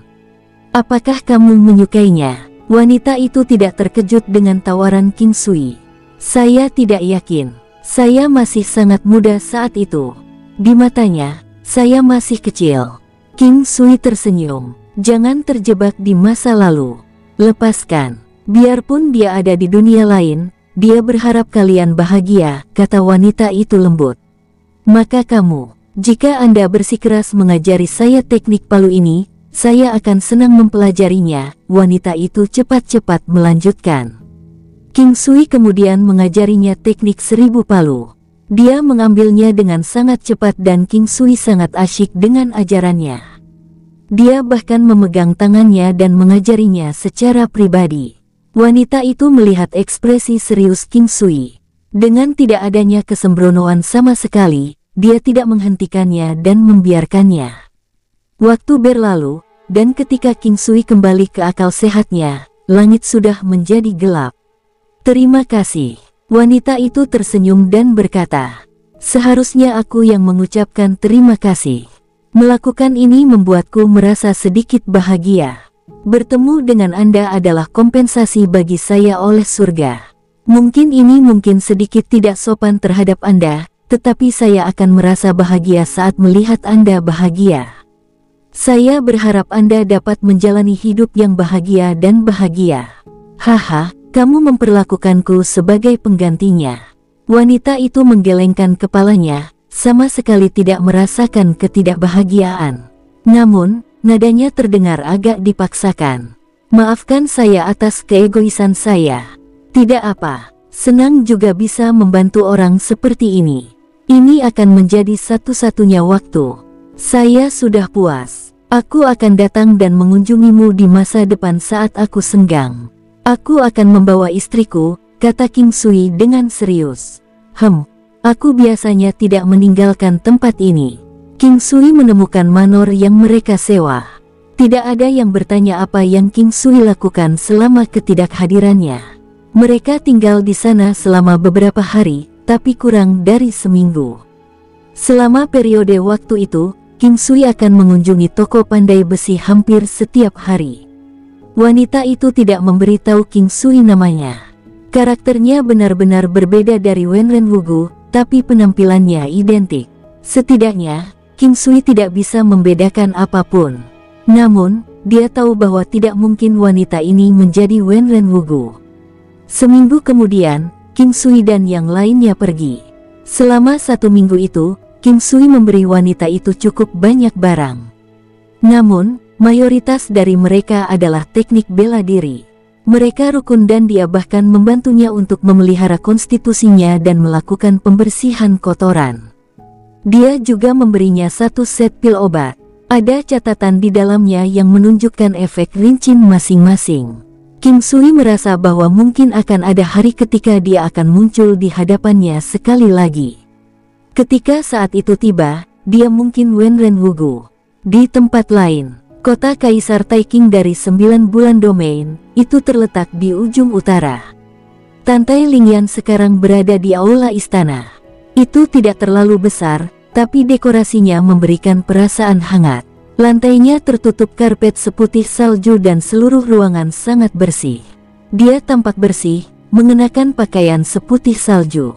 Apakah kamu menyukainya? Wanita itu tidak terkejut dengan tawaran King Sui. Saya tidak yakin. Saya masih sangat muda saat itu. Di matanya, saya masih kecil. King Sui tersenyum. Jangan terjebak di masa lalu. Lepaskan. Biarpun dia ada di dunia lain, dia berharap kalian bahagia, kata wanita itu lembut. Maka kamu, jika Anda bersikeras mengajari saya teknik palu ini, saya akan senang mempelajarinya, wanita itu cepat-cepat melanjutkan. King Sui kemudian mengajarinya teknik 1000 palu. Dia mengambilnya dengan sangat cepat dan King Sui sangat asyik dengan ajarannya. Dia bahkan memegang tangannya dan mengajarinya secara pribadi. Wanita itu melihat ekspresi serius King Sui. Dengan tidak adanya kesembronoan sama sekali, dia tidak menghentikannya dan membiarkannya. Waktu berlalu, dan ketika King Sui kembali ke akal sehatnya, langit sudah menjadi gelap. Terima kasih. Wanita itu tersenyum dan berkata, seharusnya aku yang mengucapkan terima kasih. Melakukan ini membuatku merasa sedikit bahagia. Bertemu dengan Anda adalah kompensasi bagi saya oleh surga. Mungkin ini mungkin sedikit tidak sopan terhadap Anda, tetapi saya akan merasa bahagia saat melihat Anda bahagia. Saya berharap Anda dapat menjalani hidup yang bahagia dan bahagia. Haha, kamu memperlakukanku sebagai penggantinya. Wanita itu menggelengkan kepalanya, sama sekali tidak merasakan ketidakbahagiaan. Namun, nadanya terdengar agak dipaksakan. Maafkan saya atas keegoisan saya. Tidak apa, senang juga bisa membantu orang seperti ini. Ini akan menjadi satu-satunya waktu. Saya sudah puas. Aku akan datang dan mengunjungimu di masa depan saat aku senggang. Aku akan membawa istriku, kata King Sui dengan serius. Aku biasanya tidak meninggalkan tempat ini. King Sui menemukan manor yang mereka sewa. Tidak ada yang bertanya apa yang King Sui lakukan selama ketidakhadirannya. Mereka tinggal di sana selama beberapa hari, tapi kurang dari seminggu. Selama periode waktu itu, King Sui akan mengunjungi toko pandai besi hampir setiap hari. Wanita itu tidak memberitahu King Sui namanya. Karakternya benar-benar berbeda dari Wenren Wugu, tapi penampilannya identik. Setidaknya, King Sui tidak bisa membedakan apapun. Namun, dia tahu bahwa tidak mungkin wanita ini menjadi Wenren Wugu. Seminggu kemudian, King Sui dan yang lainnya pergi. Selama 1 minggu itu, King Sui memberi wanita itu cukup banyak barang. Namun, mayoritas dari mereka adalah teknik bela diri. Mereka rukun dan dia bahkan membantunya untuk memelihara konstitusinya dan melakukan pembersihan kotoran. Dia juga memberinya 1 set pil obat. Ada catatan di dalamnya yang menunjukkan efek rincin masing-masing. King Sui merasa bahwa mungkin akan ada hari ketika dia akan muncul di hadapannya sekali lagi. Ketika saat itu tiba, dia mungkin Wenren Wugu. Di tempat lain, kota Kaisar Taiking dari 9 bulan domain, itu terletak di ujung utara. Tantai Lingyan sekarang berada di aula istana. Itu tidak terlalu besar, tapi dekorasinya memberikan perasaan hangat. Lantainya tertutup karpet seputih salju dan seluruh ruangan sangat bersih. Dia tampak bersih, mengenakan pakaian seputih salju.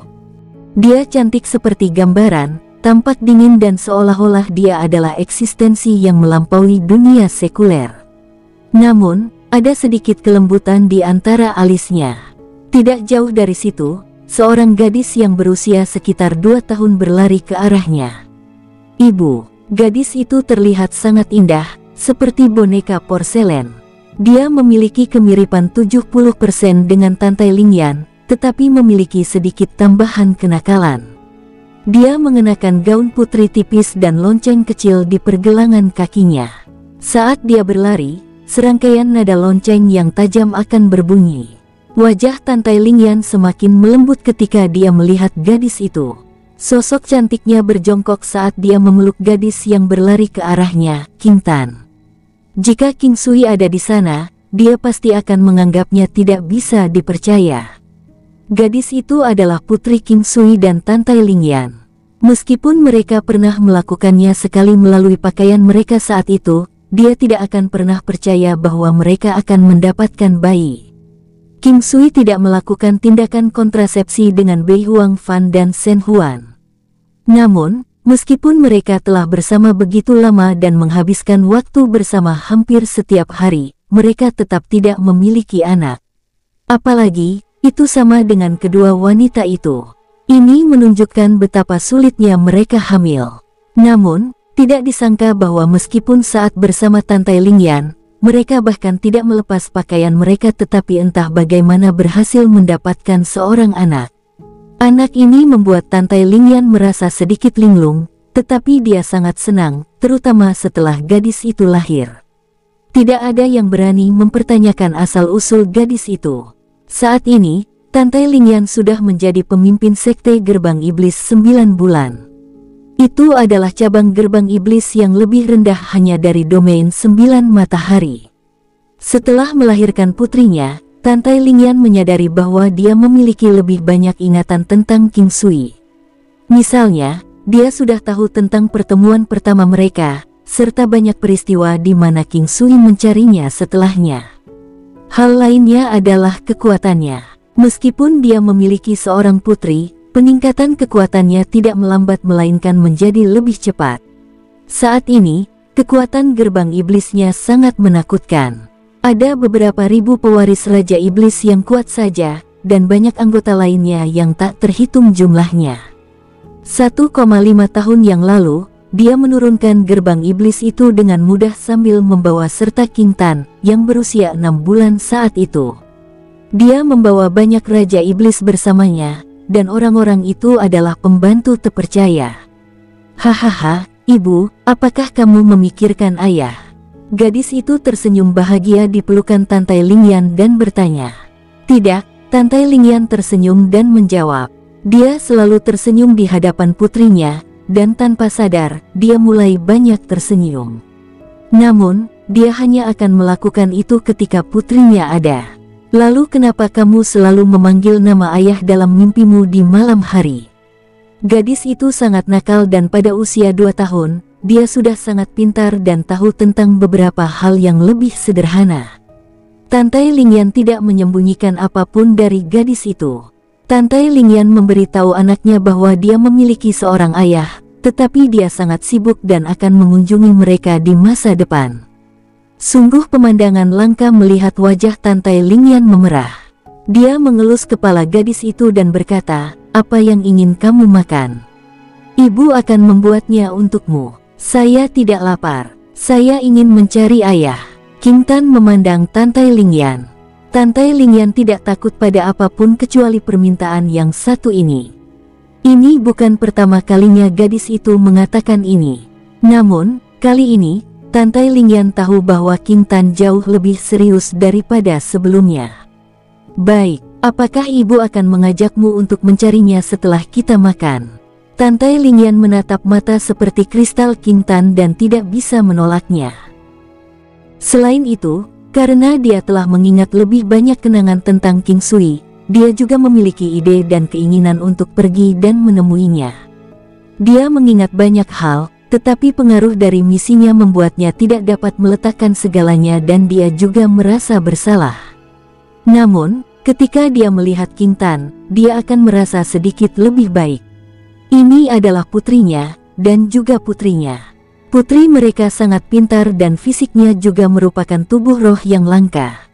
Dia cantik seperti gambaran, tampak dingin dan seolah-olah dia adalah eksistensi yang melampaui dunia sekuler. Namun, ada sedikit kelembutan di antara alisnya. Tidak jauh dari situ, seorang gadis yang berusia sekitar 2 tahun berlari ke arahnya. Ibu. Gadis itu terlihat sangat indah, seperti boneka porselen. Dia memiliki kemiripan 70% dengan Tantai Lingyan, tetapi memiliki sedikit tambahan kenakalan. Dia mengenakan gaun putri tipis dan lonceng kecil di pergelangan kakinya. Saat dia berlari, serangkaian nada lonceng yang tajam akan berbunyi. Wajah Tantai Lingyan semakin melembut ketika dia melihat gadis itu. Sosok cantiknya berjongkok saat dia memeluk gadis yang berlari ke arahnya, King Tan. Jika King Sui ada di sana, dia pasti akan menganggapnya tidak bisa dipercaya. Gadis itu adalah putri King Sui dan Tantai Lingyan. Meskipun mereka pernah melakukannya sekali melalui pakaian mereka saat itu, dia tidak akan pernah percaya bahwa mereka akan mendapatkan bayi. King Sui tidak melakukan tindakan kontrasepsi dengan Bei Huang Fan dan Shen Huan. Namun, meskipun mereka telah bersama begitu lama dan menghabiskan waktu bersama hampir setiap hari, mereka tetap tidak memiliki anak. Apalagi, itu sama dengan kedua wanita itu. Ini menunjukkan betapa sulitnya mereka hamil. Namun, tidak disangka bahwa meskipun saat bersama Tantai Lingyan, mereka bahkan tidak melepas pakaian mereka tetapi entah bagaimana berhasil mendapatkan seorang anak. Anak ini membuat Tantai Lingyan merasa sedikit linglung, tetapi dia sangat senang, terutama setelah gadis itu lahir. Tidak ada yang berani mempertanyakan asal-usul gadis itu. Saat ini, Tantai Lingyan sudah menjadi pemimpin sekte Gerbang Iblis 9 bulan. Itu adalah cabang gerbang iblis yang lebih rendah hanya dari domain 9 matahari. Setelah melahirkan putrinya, Tantai Lingyan menyadari bahwa dia memiliki lebih banyak ingatan tentang King Sui. Misalnya, dia sudah tahu tentang pertemuan pertama mereka, serta banyak peristiwa di mana King Sui mencarinya setelahnya. Hal lainnya adalah kekuatannya. Meskipun dia memiliki seorang putri, peningkatan kekuatannya tidak melambat melainkan menjadi lebih cepat. Saat ini, kekuatan gerbang iblisnya sangat menakutkan. Ada beberapa ribu pewaris Raja Iblis yang kuat saja, dan banyak anggota lainnya yang tak terhitung jumlahnya. 1,5 tahun yang lalu, dia menurunkan gerbang iblis itu dengan mudah sambil membawa serta King Tan, yang berusia 6 bulan saat itu. Dia membawa banyak Raja Iblis bersamanya, dan orang-orang itu adalah pembantu terpercaya. Hahaha, ibu, apakah kamu memikirkan ayah? Gadis itu tersenyum bahagia di pelukan Tantai Lingyan dan bertanya. Tidak, Tantai Lingyan tersenyum dan menjawab. Dia selalu tersenyum di hadapan putrinya, dan tanpa sadar, dia mulai banyak tersenyum. Namun, dia hanya akan melakukan itu ketika putrinya ada. Lalu kenapa kamu selalu memanggil nama ayah dalam mimpimu di malam hari? Gadis itu sangat nakal dan pada usia 2 tahun, dia sudah sangat pintar dan tahu tentang beberapa hal yang lebih sederhana. Tantai Lingyan tidak menyembunyikan apapun dari gadis itu. Tantai Lingyan memberitahu anaknya bahwa dia memiliki seorang ayah, tetapi dia sangat sibuk dan akan mengunjungi mereka di masa depan. Sungguh pemandangan langka melihat wajah Tantai Lingyan memerah. Dia mengelus kepala gadis itu dan berkata, "Apa yang ingin kamu makan? Ibu akan membuatnya untukmu." "Saya tidak lapar. Saya ingin mencari ayah." King Tan memandang Tantai Lingyan. Tantai Lingyan tidak takut pada apapun kecuali permintaan yang satu ini. Ini bukan pertama kalinya gadis itu mengatakan ini. Namun, kali ini, Tantai Lingyan tahu bahwa King Tan jauh lebih serius daripada sebelumnya. "Baik, apakah ibu akan mengajakmu untuk mencarinya setelah kita makan?" Tantai Lingyan menatap mata seperti kristal King Tan dan tidak bisa menolaknya. Selain itu, karena dia telah mengingat lebih banyak kenangan tentang King Sui, dia juga memiliki ide dan keinginan untuk pergi dan menemuinya. Dia mengingat banyak hal, tetapi pengaruh dari misinya membuatnya tidak dapat meletakkan segalanya dan dia juga merasa bersalah. Namun, ketika dia melihat King Tan, dia akan merasa sedikit lebih baik. Ini adalah putrinya, dan juga putrinya. Putri mereka sangat pintar dan fisiknya juga merupakan tubuh roh yang langka.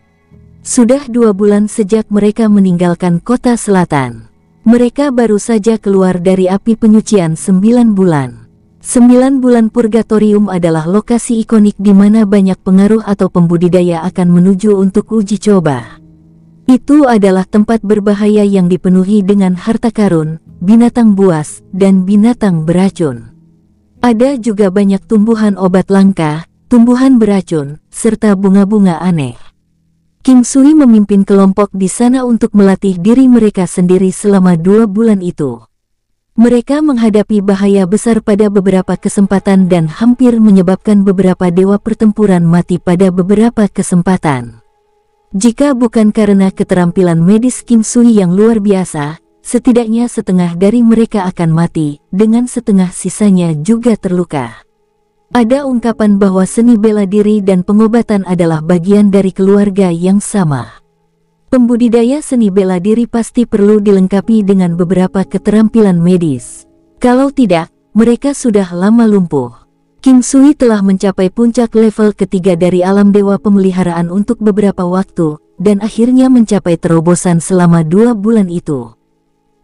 Sudah 2 bulan sejak mereka meninggalkan kota selatan. Mereka baru saja keluar dari api penyucian 9 bulan. 9 bulan purgatorium adalah lokasi ikonik di mana banyak pengaruh atau pembudidaya akan menuju untuk uji coba. Itu adalah tempat berbahaya yang dipenuhi dengan harta karun, binatang buas, dan binatang beracun. Ada juga banyak tumbuhan obat langka, tumbuhan beracun, serta bunga-bunga aneh. King Sui memimpin kelompok di sana untuk melatih diri mereka sendiri selama 2 bulan itu. Mereka menghadapi bahaya besar pada beberapa kesempatan dan hampir menyebabkan beberapa dewa pertempuran mati pada beberapa kesempatan. Jika bukan karena keterampilan medis King Sui yang luar biasa, setidaknya setengah dari mereka akan mati, dengan setengah sisanya juga terluka. Ada ungkapan bahwa seni bela diri dan pengobatan adalah bagian dari keluarga yang sama. Pembudidaya seni bela diri pasti perlu dilengkapi dengan beberapa keterampilan medis. Kalau tidak, mereka sudah lama lumpuh. King Sui telah mencapai puncak level ketiga dari alam dewa pemeliharaan untuk beberapa waktu, dan akhirnya mencapai terobosan selama 2 bulan itu.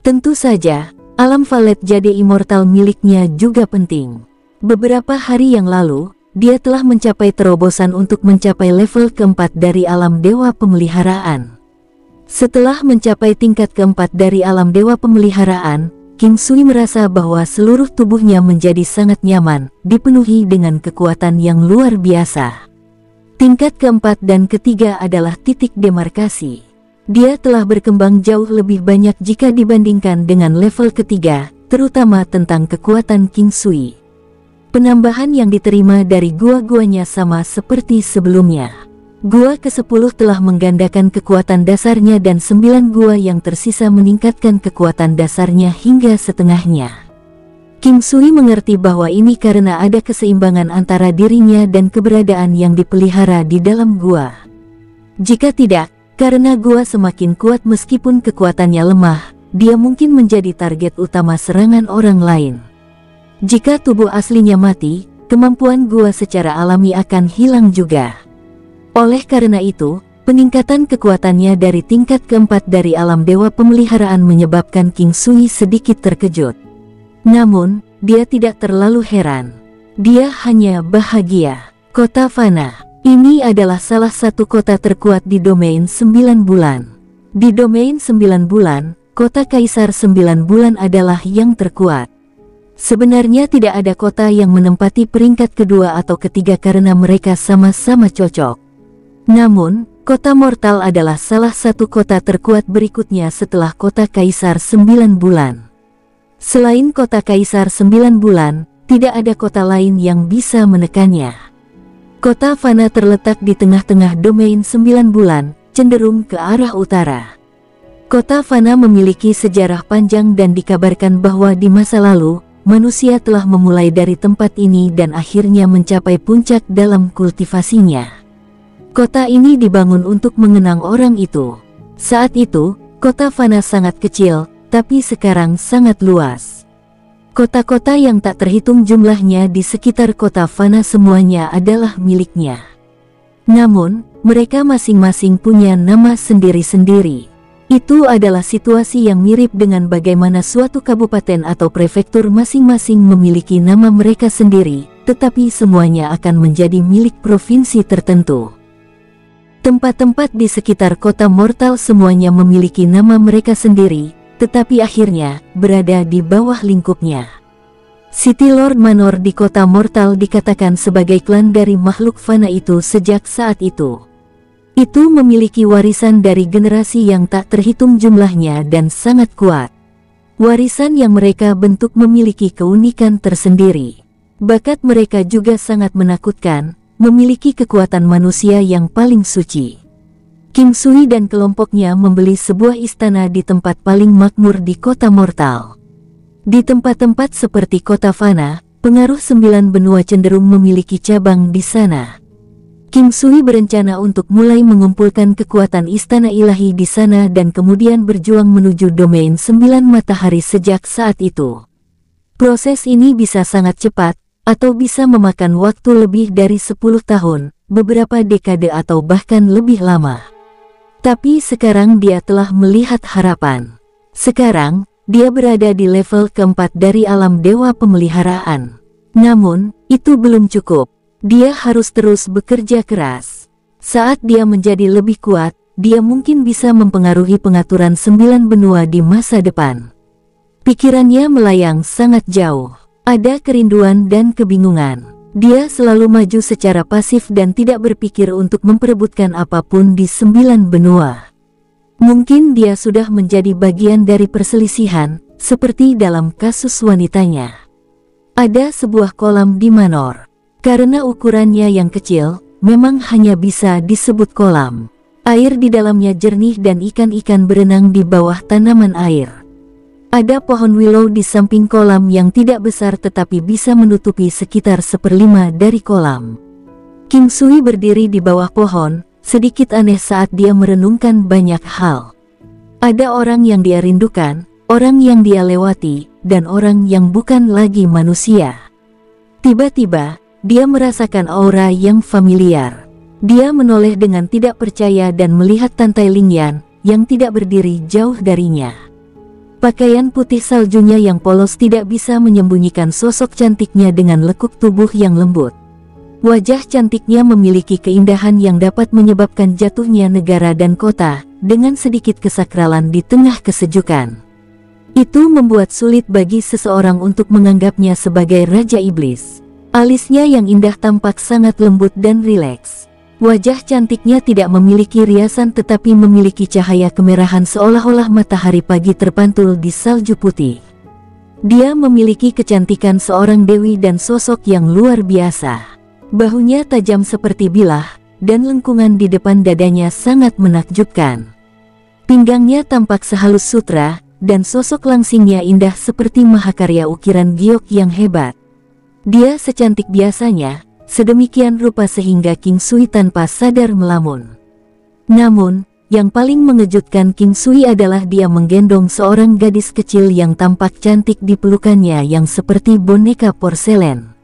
Tentu saja, alam Valet Jade Immortal miliknya juga penting. Beberapa hari yang lalu, dia telah mencapai terobosan untuk mencapai level keempat dari alam dewa pemeliharaan. Setelah mencapai tingkat keempat dari alam dewa pemeliharaan, King Sui merasa bahwa seluruh tubuhnya menjadi sangat nyaman, dipenuhi dengan kekuatan yang luar biasa. Tingkat keempat dan ketiga adalah titik demarkasi. Dia telah berkembang jauh lebih banyak jika dibandingkan dengan level ketiga, terutama tentang kekuatan King Sui. Penambahan yang diterima dari gua-guanya sama seperti sebelumnya. Gua ke-10 telah menggandakan kekuatan dasarnya dan 9 gua yang tersisa meningkatkan kekuatan dasarnya hingga setengahnya. King Sui mengerti bahwa ini karena ada keseimbangan antara dirinya dan keberadaan yang dipelihara di dalam gua. Jika tidak, karena gua semakin kuat meskipun kekuatannya lemah, dia mungkin menjadi target utama serangan orang lain. Jika tubuh aslinya mati, kemampuan gua secara alami akan hilang juga. Oleh karena itu, peningkatan kekuatannya dari tingkat keempat dari alam dewa pemeliharaan menyebabkan King Sui sedikit terkejut. Namun, dia tidak terlalu heran. Dia hanya bahagia. Kota Fana. Ini adalah salah satu kota terkuat di domain 9 bulan. Di domain 9 bulan, kota Kaisar 9 bulan adalah yang terkuat. Sebenarnya tidak ada kota yang menempati peringkat kedua atau ketiga karena mereka sama-sama cocok. Namun, kota Mortal adalah salah satu kota terkuat berikutnya setelah kota Kaisar 9 bulan. Selain kota Kaisar 9 bulan, tidak ada kota lain yang bisa menekannya. Kota Fana terletak di tengah-tengah domain 9 bulan, cenderung ke arah utara. Kota Fana memiliki sejarah panjang dan dikabarkan bahwa di masa lalu, manusia telah memulai dari tempat ini dan akhirnya mencapai puncak dalam kultivasinya. Kota ini dibangun untuk mengenang orang itu. Saat itu, kota Fana sangat kecil, tapi sekarang sangat luas. Kota-kota yang tak terhitung jumlahnya di sekitar kota Fana semuanya adalah miliknya. Namun, mereka masing-masing punya nama sendiri-sendiri. Itu adalah situasi yang mirip dengan bagaimana suatu kabupaten atau prefektur masing-masing memiliki nama mereka sendiri, tetapi semuanya akan menjadi milik provinsi tertentu. Tempat-tempat di sekitar kota Mortal semuanya memiliki nama mereka sendiri, tetapi akhirnya berada di bawah lingkupnya. City Lord Manor di kota Mortal dikatakan sebagai klan dari makhluk Fana itu sejak saat itu. Itu memiliki warisan dari generasi yang tak terhitung jumlahnya dan sangat kuat. Warisan yang mereka bentuk memiliki keunikan tersendiri. Bakat mereka juga sangat menakutkan, memiliki kekuatan manusia yang paling suci. King Sui dan kelompoknya membeli sebuah istana di tempat paling makmur di kota Mortal. Di tempat-tempat seperti kota Fana, pengaruh 9 benua cenderung memiliki cabang di sana. King Sui berencana untuk mulai mengumpulkan kekuatan istana ilahi di sana dan kemudian berjuang menuju domain 9 matahari sejak saat itu. Proses ini bisa sangat cepat, atau bisa memakan waktu lebih dari 10 tahun, beberapa dekade atau bahkan lebih lama. Tapi sekarang dia telah melihat harapan. Sekarang, dia berada di level keempat dari alam dewa pemeliharaan. Namun, itu belum cukup. Dia harus terus bekerja keras. Saat dia menjadi lebih kuat, dia mungkin bisa mempengaruhi pengaturan 9 benua di masa depan. Pikirannya melayang sangat jauh. Ada kerinduan dan kebingungan. Dia selalu maju secara pasif dan tidak berpikir untuk memperebutkan apapun di 9 benua. Mungkin dia sudah menjadi bagian dari perselisihan, seperti dalam kasus wanitanya. Ada sebuah kolam di Manor. Karena ukurannya yang kecil, memang hanya bisa disebut kolam. Air di dalamnya jernih dan ikan-ikan berenang di bawah tanaman air. Ada pohon willow di samping kolam yang tidak besar tetapi bisa menutupi sekitar 1/5 dari kolam. King Sui berdiri di bawah pohon, sedikit aneh saat dia merenungkan banyak hal. Ada orang yang dia rindukan, orang yang dia lewati, dan orang yang bukan lagi manusia. Tiba-tiba, dia merasakan aura yang familiar. Dia menoleh dengan tidak percaya dan melihat Tantai Lingyan, yang tidak berdiri jauh darinya. Pakaian putih saljunya yang polos tidak bisa menyembunyikan sosok cantiknya dengan lekuk tubuh yang lembut. Wajah cantiknya memiliki keindahan yang dapat menyebabkan jatuhnya negara dan kota, dengan sedikit kesakralan di tengah kesejukan. Itu membuat sulit bagi seseorang untuk menganggapnya sebagai Raja Iblis. Alisnya yang indah tampak sangat lembut dan rileks. Wajah cantiknya tidak memiliki riasan tetapi memiliki cahaya kemerahan seolah-olah matahari pagi terpantul di salju putih. Dia memiliki kecantikan seorang dewi dan sosok yang luar biasa. Bahunya tajam seperti bilah, dan lengkungan di depan dadanya sangat menakjubkan. Pinggangnya tampak sehalus sutra, dan sosok langsingnya indah seperti mahakarya ukiran giok yang hebat. Dia secantik biasanya, sedemikian rupa sehingga King Sui tanpa sadar melamun. Namun, yang paling mengejutkan King Sui adalah dia menggendong seorang gadis kecil yang tampak cantik di pelukannya yang seperti boneka porselen.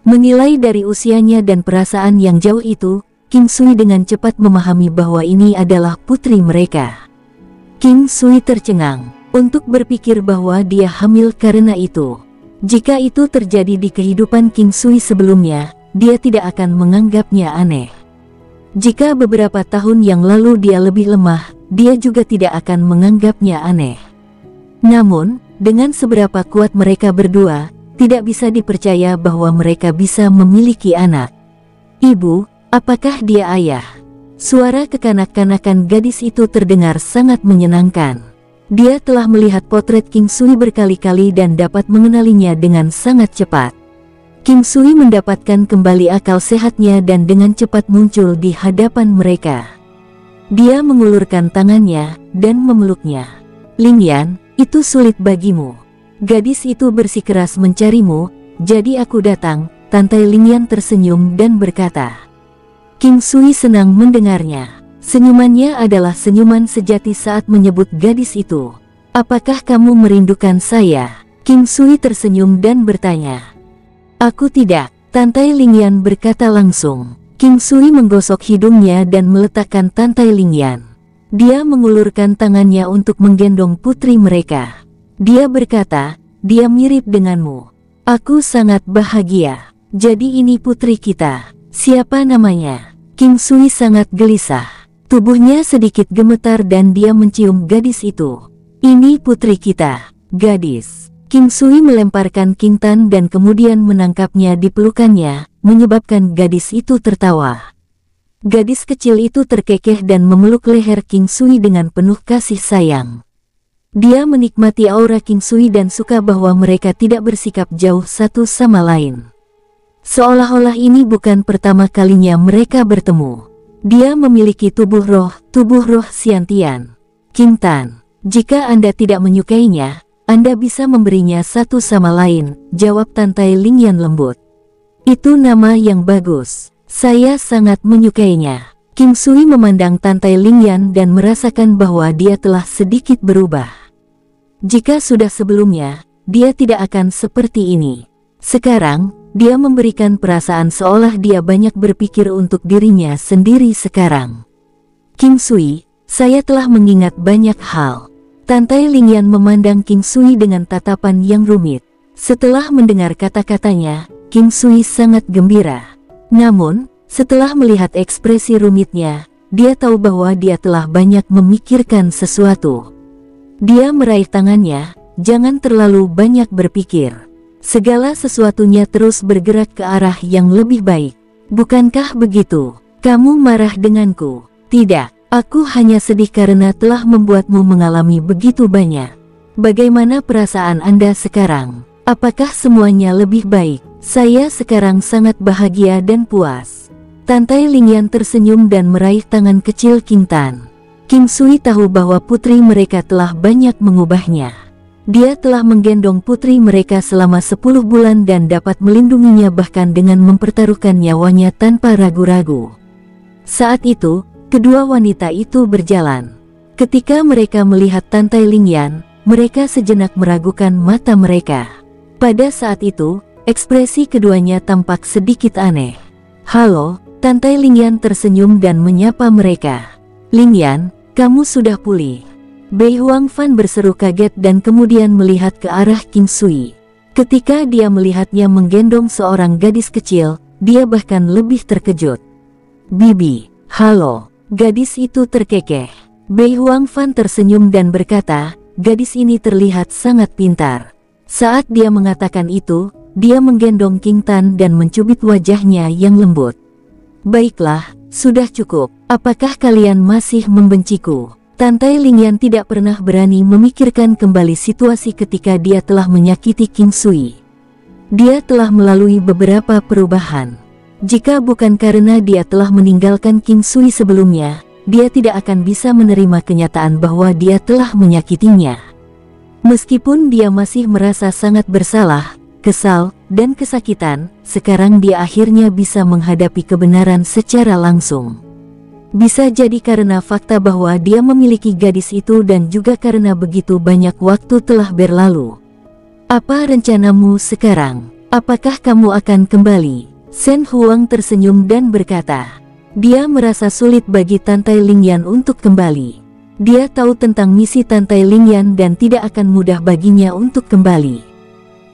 Menilai dari usianya dan perasaan yang jauh itu, King Sui dengan cepat memahami bahwa ini adalah putri mereka. King Sui tercengang untuk berpikir bahwa dia hamil karena itu. Jika itu terjadi di kehidupan King Sui sebelumnya, dia tidak akan menganggapnya aneh. Jika beberapa tahun yang lalu dia lebih lemah, dia juga tidak akan menganggapnya aneh. Namun, dengan seberapa kuat mereka berdua, tidak bisa dipercaya bahwa mereka bisa memiliki anak. "Ibu, apakah dia ayah?" Suara kekanak-kanakan gadis itu terdengar sangat menyenangkan. Dia telah melihat potret King Sui berkali-kali dan dapat mengenalinya dengan sangat cepat. King Sui mendapatkan kembali akal sehatnya dan dengan cepat muncul di hadapan mereka. Dia mengulurkan tangannya dan memeluknya. "Lingyan, itu sulit bagimu. Gadis itu bersikeras mencarimu, jadi aku datang." Tantai Lingyan tersenyum dan berkata. King Sui senang mendengarnya. Senyumannya adalah senyuman sejati saat menyebut gadis itu. "Apakah kamu merindukan saya?" King Sui tersenyum dan bertanya. "Aku tidak," Tantai Lingyan berkata langsung. King Sui menggosok hidungnya dan meletakkan Tantai Lingyan. Dia mengulurkan tangannya untuk menggendong putri mereka. Dia berkata, "Dia mirip denganmu. Aku sangat bahagia. Jadi ini putri kita. Siapa namanya?" King Sui sangat gelisah. Tubuhnya sedikit gemetar dan dia mencium gadis itu. "Ini putri kita, gadis." King Sui melemparkan King Tan dan kemudian menangkapnya di pelukannya, menyebabkan gadis itu tertawa. Gadis kecil itu terkekeh dan memeluk leher King Sui dengan penuh kasih sayang. Dia menikmati aura King Sui dan suka bahwa mereka tidak bersikap jauh satu sama lain. Seolah-olah ini bukan pertama kalinya mereka bertemu. Dia memiliki tubuh roh Xiantian. "King Tan, jika Anda tidak menyukainya, Anda bisa memberinya satu sama lain," jawab Tantai Lingyan lembut. "Itu nama yang bagus. Saya sangat menyukainya." King Sui memandang Tantai Lingyan dan merasakan bahwa dia telah sedikit berubah. Jika sudah sebelumnya, dia tidak akan seperti ini. Sekarang, dia memberikan perasaan seolah dia banyak berpikir untuk dirinya sendiri sekarang. "King Sui, saya telah mengingat banyak hal." Tantai Lingyan memandang King Sui dengan tatapan yang rumit. Setelah mendengar kata-katanya, King Sui sangat gembira. Namun, setelah melihat ekspresi rumitnya, dia tahu bahwa dia telah banyak memikirkan sesuatu. Dia meraih tangannya, "Jangan terlalu banyak berpikir. Segala sesuatunya terus bergerak ke arah yang lebih baik. Bukankah begitu? Kamu marah denganku?" "Tidak, aku hanya sedih karena telah membuatmu mengalami begitu banyak." "Bagaimana perasaan Anda sekarang? Apakah semuanya lebih baik?" "Saya sekarang sangat bahagia dan puas." Tantai Lingyan tersenyum dan meraih tangan kecil King Tan. King Sui tahu bahwa putri mereka telah banyak mengubahnya. Dia telah menggendong putri mereka selama 10 bulan dan dapat melindunginya bahkan dengan mempertaruhkan nyawanya tanpa ragu-ragu. Saat itu, kedua wanita itu berjalan. Ketika mereka melihat Tantai Lingyan, mereka sejenak meragukan mata mereka. Pada saat itu, ekspresi keduanya tampak sedikit aneh. "Halo," Tantai Lingyan tersenyum dan menyapa mereka. "Lingyan, kamu sudah pulih." Bei Huang Fan berseru kaget dan kemudian melihat ke arah King Sui. Ketika dia melihatnya menggendong seorang gadis kecil, dia bahkan lebih terkejut. "Bibi, halo." Gadis itu terkekeh. Bei Huang Fan tersenyum dan berkata, "Gadis ini terlihat sangat pintar." Saat dia mengatakan itu, dia menggendong King Tan dan mencubit wajahnya yang lembut. "Baiklah, sudah cukup. Apakah kalian masih membenciku?" Tantai Lingyan tidak pernah berani memikirkan kembali situasi ketika dia telah menyakiti King Sui. Dia telah melalui beberapa perubahan. Jika bukan karena dia telah meninggalkan King Sui sebelumnya, dia tidak akan bisa menerima kenyataan bahwa dia telah menyakitinya. Meskipun dia masih merasa sangat bersalah, kesal, dan kesakitan, sekarang dia akhirnya bisa menghadapi kebenaran secara langsung. Bisa jadi karena fakta bahwa dia memiliki gadis itu dan juga karena begitu banyak waktu telah berlalu. Apa rencanamu sekarang? Apakah kamu akan kembali? Shen Huang tersenyum dan berkata. Dia merasa sulit bagi Tantai Lingyan untuk kembali. Dia tahu tentang misi Tantai Lingyan dan tidak akan mudah baginya untuk kembali.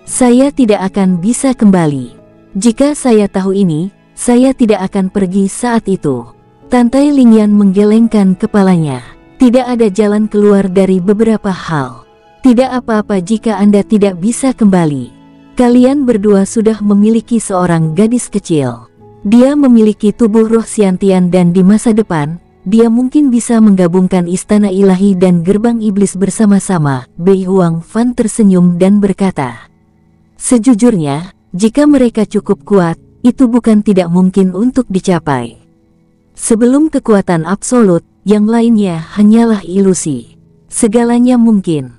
Saya tidak akan bisa kembali. Jika saya tahu ini, saya tidak akan pergi saat itu. Tantai Lingyan menggelengkan kepalanya. Tidak ada jalan keluar dari beberapa hal. Tidak apa-apa jika Anda tidak bisa kembali. Kalian berdua sudah memiliki seorang gadis kecil. Dia memiliki tubuh roh Xiantian dan di masa depan, dia mungkin bisa menggabungkan istana ilahi dan gerbang iblis bersama-sama. Bei Huang Fan tersenyum dan berkata, sejujurnya, jika mereka cukup kuat, itu bukan tidak mungkin untuk dicapai. Sebelum kekuatan absolut, yang lainnya hanyalah ilusi. Segalanya mungkin.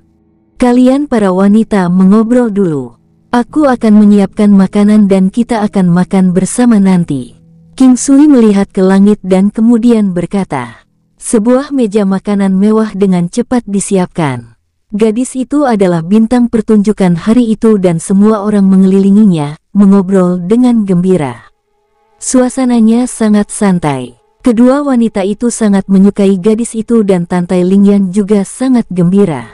Kalian para wanita mengobrol dulu. Aku akan menyiapkan makanan dan kita akan makan bersama nanti. King Sui melihat ke langit dan kemudian berkata, sebuah meja makanan mewah dengan cepat disiapkan. Gadis itu adalah bintang pertunjukan hari itu dan semua orang mengelilinginya, mengobrol dengan gembira. Suasananya sangat santai. Kedua wanita itu sangat menyukai gadis itu dan Tantai Lingyan juga sangat gembira.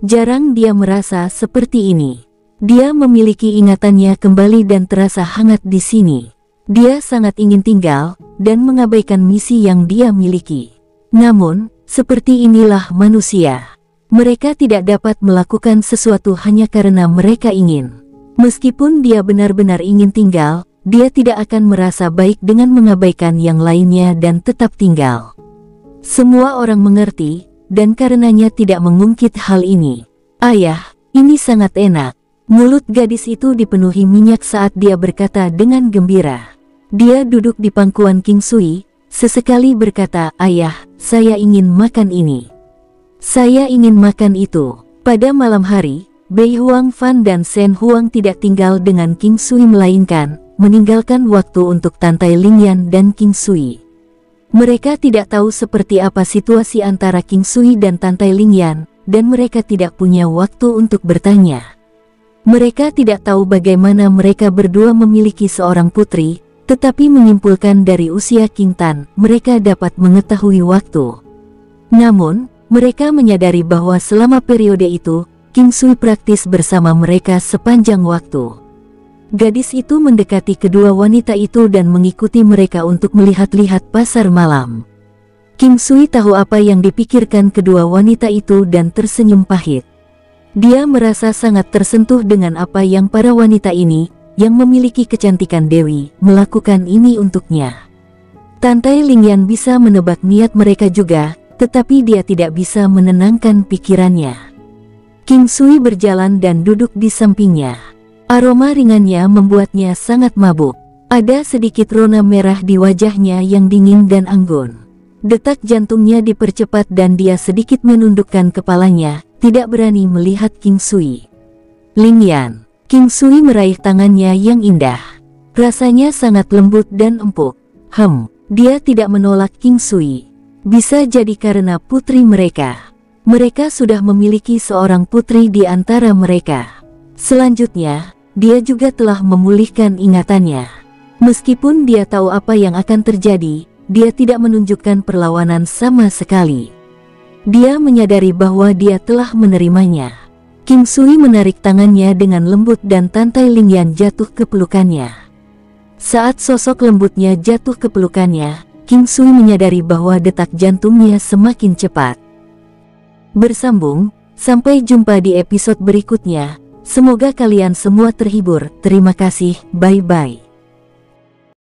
Jarang dia merasa seperti ini. Dia memiliki ingatannya kembali dan terasa hangat di sini. Dia sangat ingin tinggal, dan mengabaikan misi yang dia miliki. Namun, seperti inilah manusia. Mereka tidak dapat melakukan sesuatu hanya karena mereka ingin. Meskipun dia benar-benar ingin tinggal, dia tidak akan merasa baik dengan mengabaikan yang lainnya dan tetap tinggal. Semua orang mengerti, dan karenanya tidak mengungkit hal ini. Ayah, ini sangat enak. Mulut gadis itu dipenuhi minyak saat dia berkata dengan gembira. Dia duduk di pangkuan King Sui, sesekali berkata, ayah, saya ingin makan ini. Saya ingin makan itu. Pada malam hari, Bei Huang Fan dan Shen Huang tidak tinggal dengan King Sui melainkan, meninggalkan waktu untuk Tantai Lingyan dan King Sui. Mereka tidak tahu seperti apa situasi antara King Sui dan Tantai Lingyan, dan mereka tidak punya waktu untuk bertanya. Mereka tidak tahu bagaimana mereka berdua memiliki seorang putri, tetapi menyimpulkan dari usia King Tan, mereka dapat mengetahui waktu. Namun, mereka menyadari bahwa selama periode itu, King Sui praktis bersama mereka sepanjang waktu. Gadis itu mendekati kedua wanita itu dan mengikuti mereka untuk melihat-lihat pasar malam. King Sui tahu apa yang dipikirkan kedua wanita itu dan tersenyum pahit. Dia merasa sangat tersentuh dengan apa yang para wanita ini, yang memiliki kecantikan dewi, melakukan ini untuknya. Tantai Lingyan bisa menebak niat mereka juga, tetapi dia tidak bisa menenangkan pikirannya. King Sui berjalan dan duduk di sampingnya. Aroma ringannya membuatnya sangat mabuk. Ada sedikit rona merah di wajahnya yang dingin dan anggun. Detak jantungnya dipercepat dan dia sedikit menundukkan kepalanya, tidak berani melihat King Sui. Lingyan. King Sui meraih tangannya yang indah. Rasanya sangat lembut dan empuk. Dia tidak menolak King Sui. Bisa jadi karena putri mereka. Mereka sudah memiliki seorang putri di antara mereka. Selanjutnya, dia juga telah memulihkan ingatannya. Meskipun dia tahu apa yang akan terjadi, dia tidak menunjukkan perlawanan sama sekali. Dia menyadari bahwa dia telah menerimanya. King Sui menarik tangannya dengan lembut dan Tantai Lingyan jatuh ke pelukannya. Saat sosok lembutnya jatuh ke pelukannya, King Sui menyadari bahwa detak jantungnya semakin cepat. Bersambung, sampai jumpa di episode berikutnya. Semoga kalian semua terhibur. Terima kasih, bye-bye.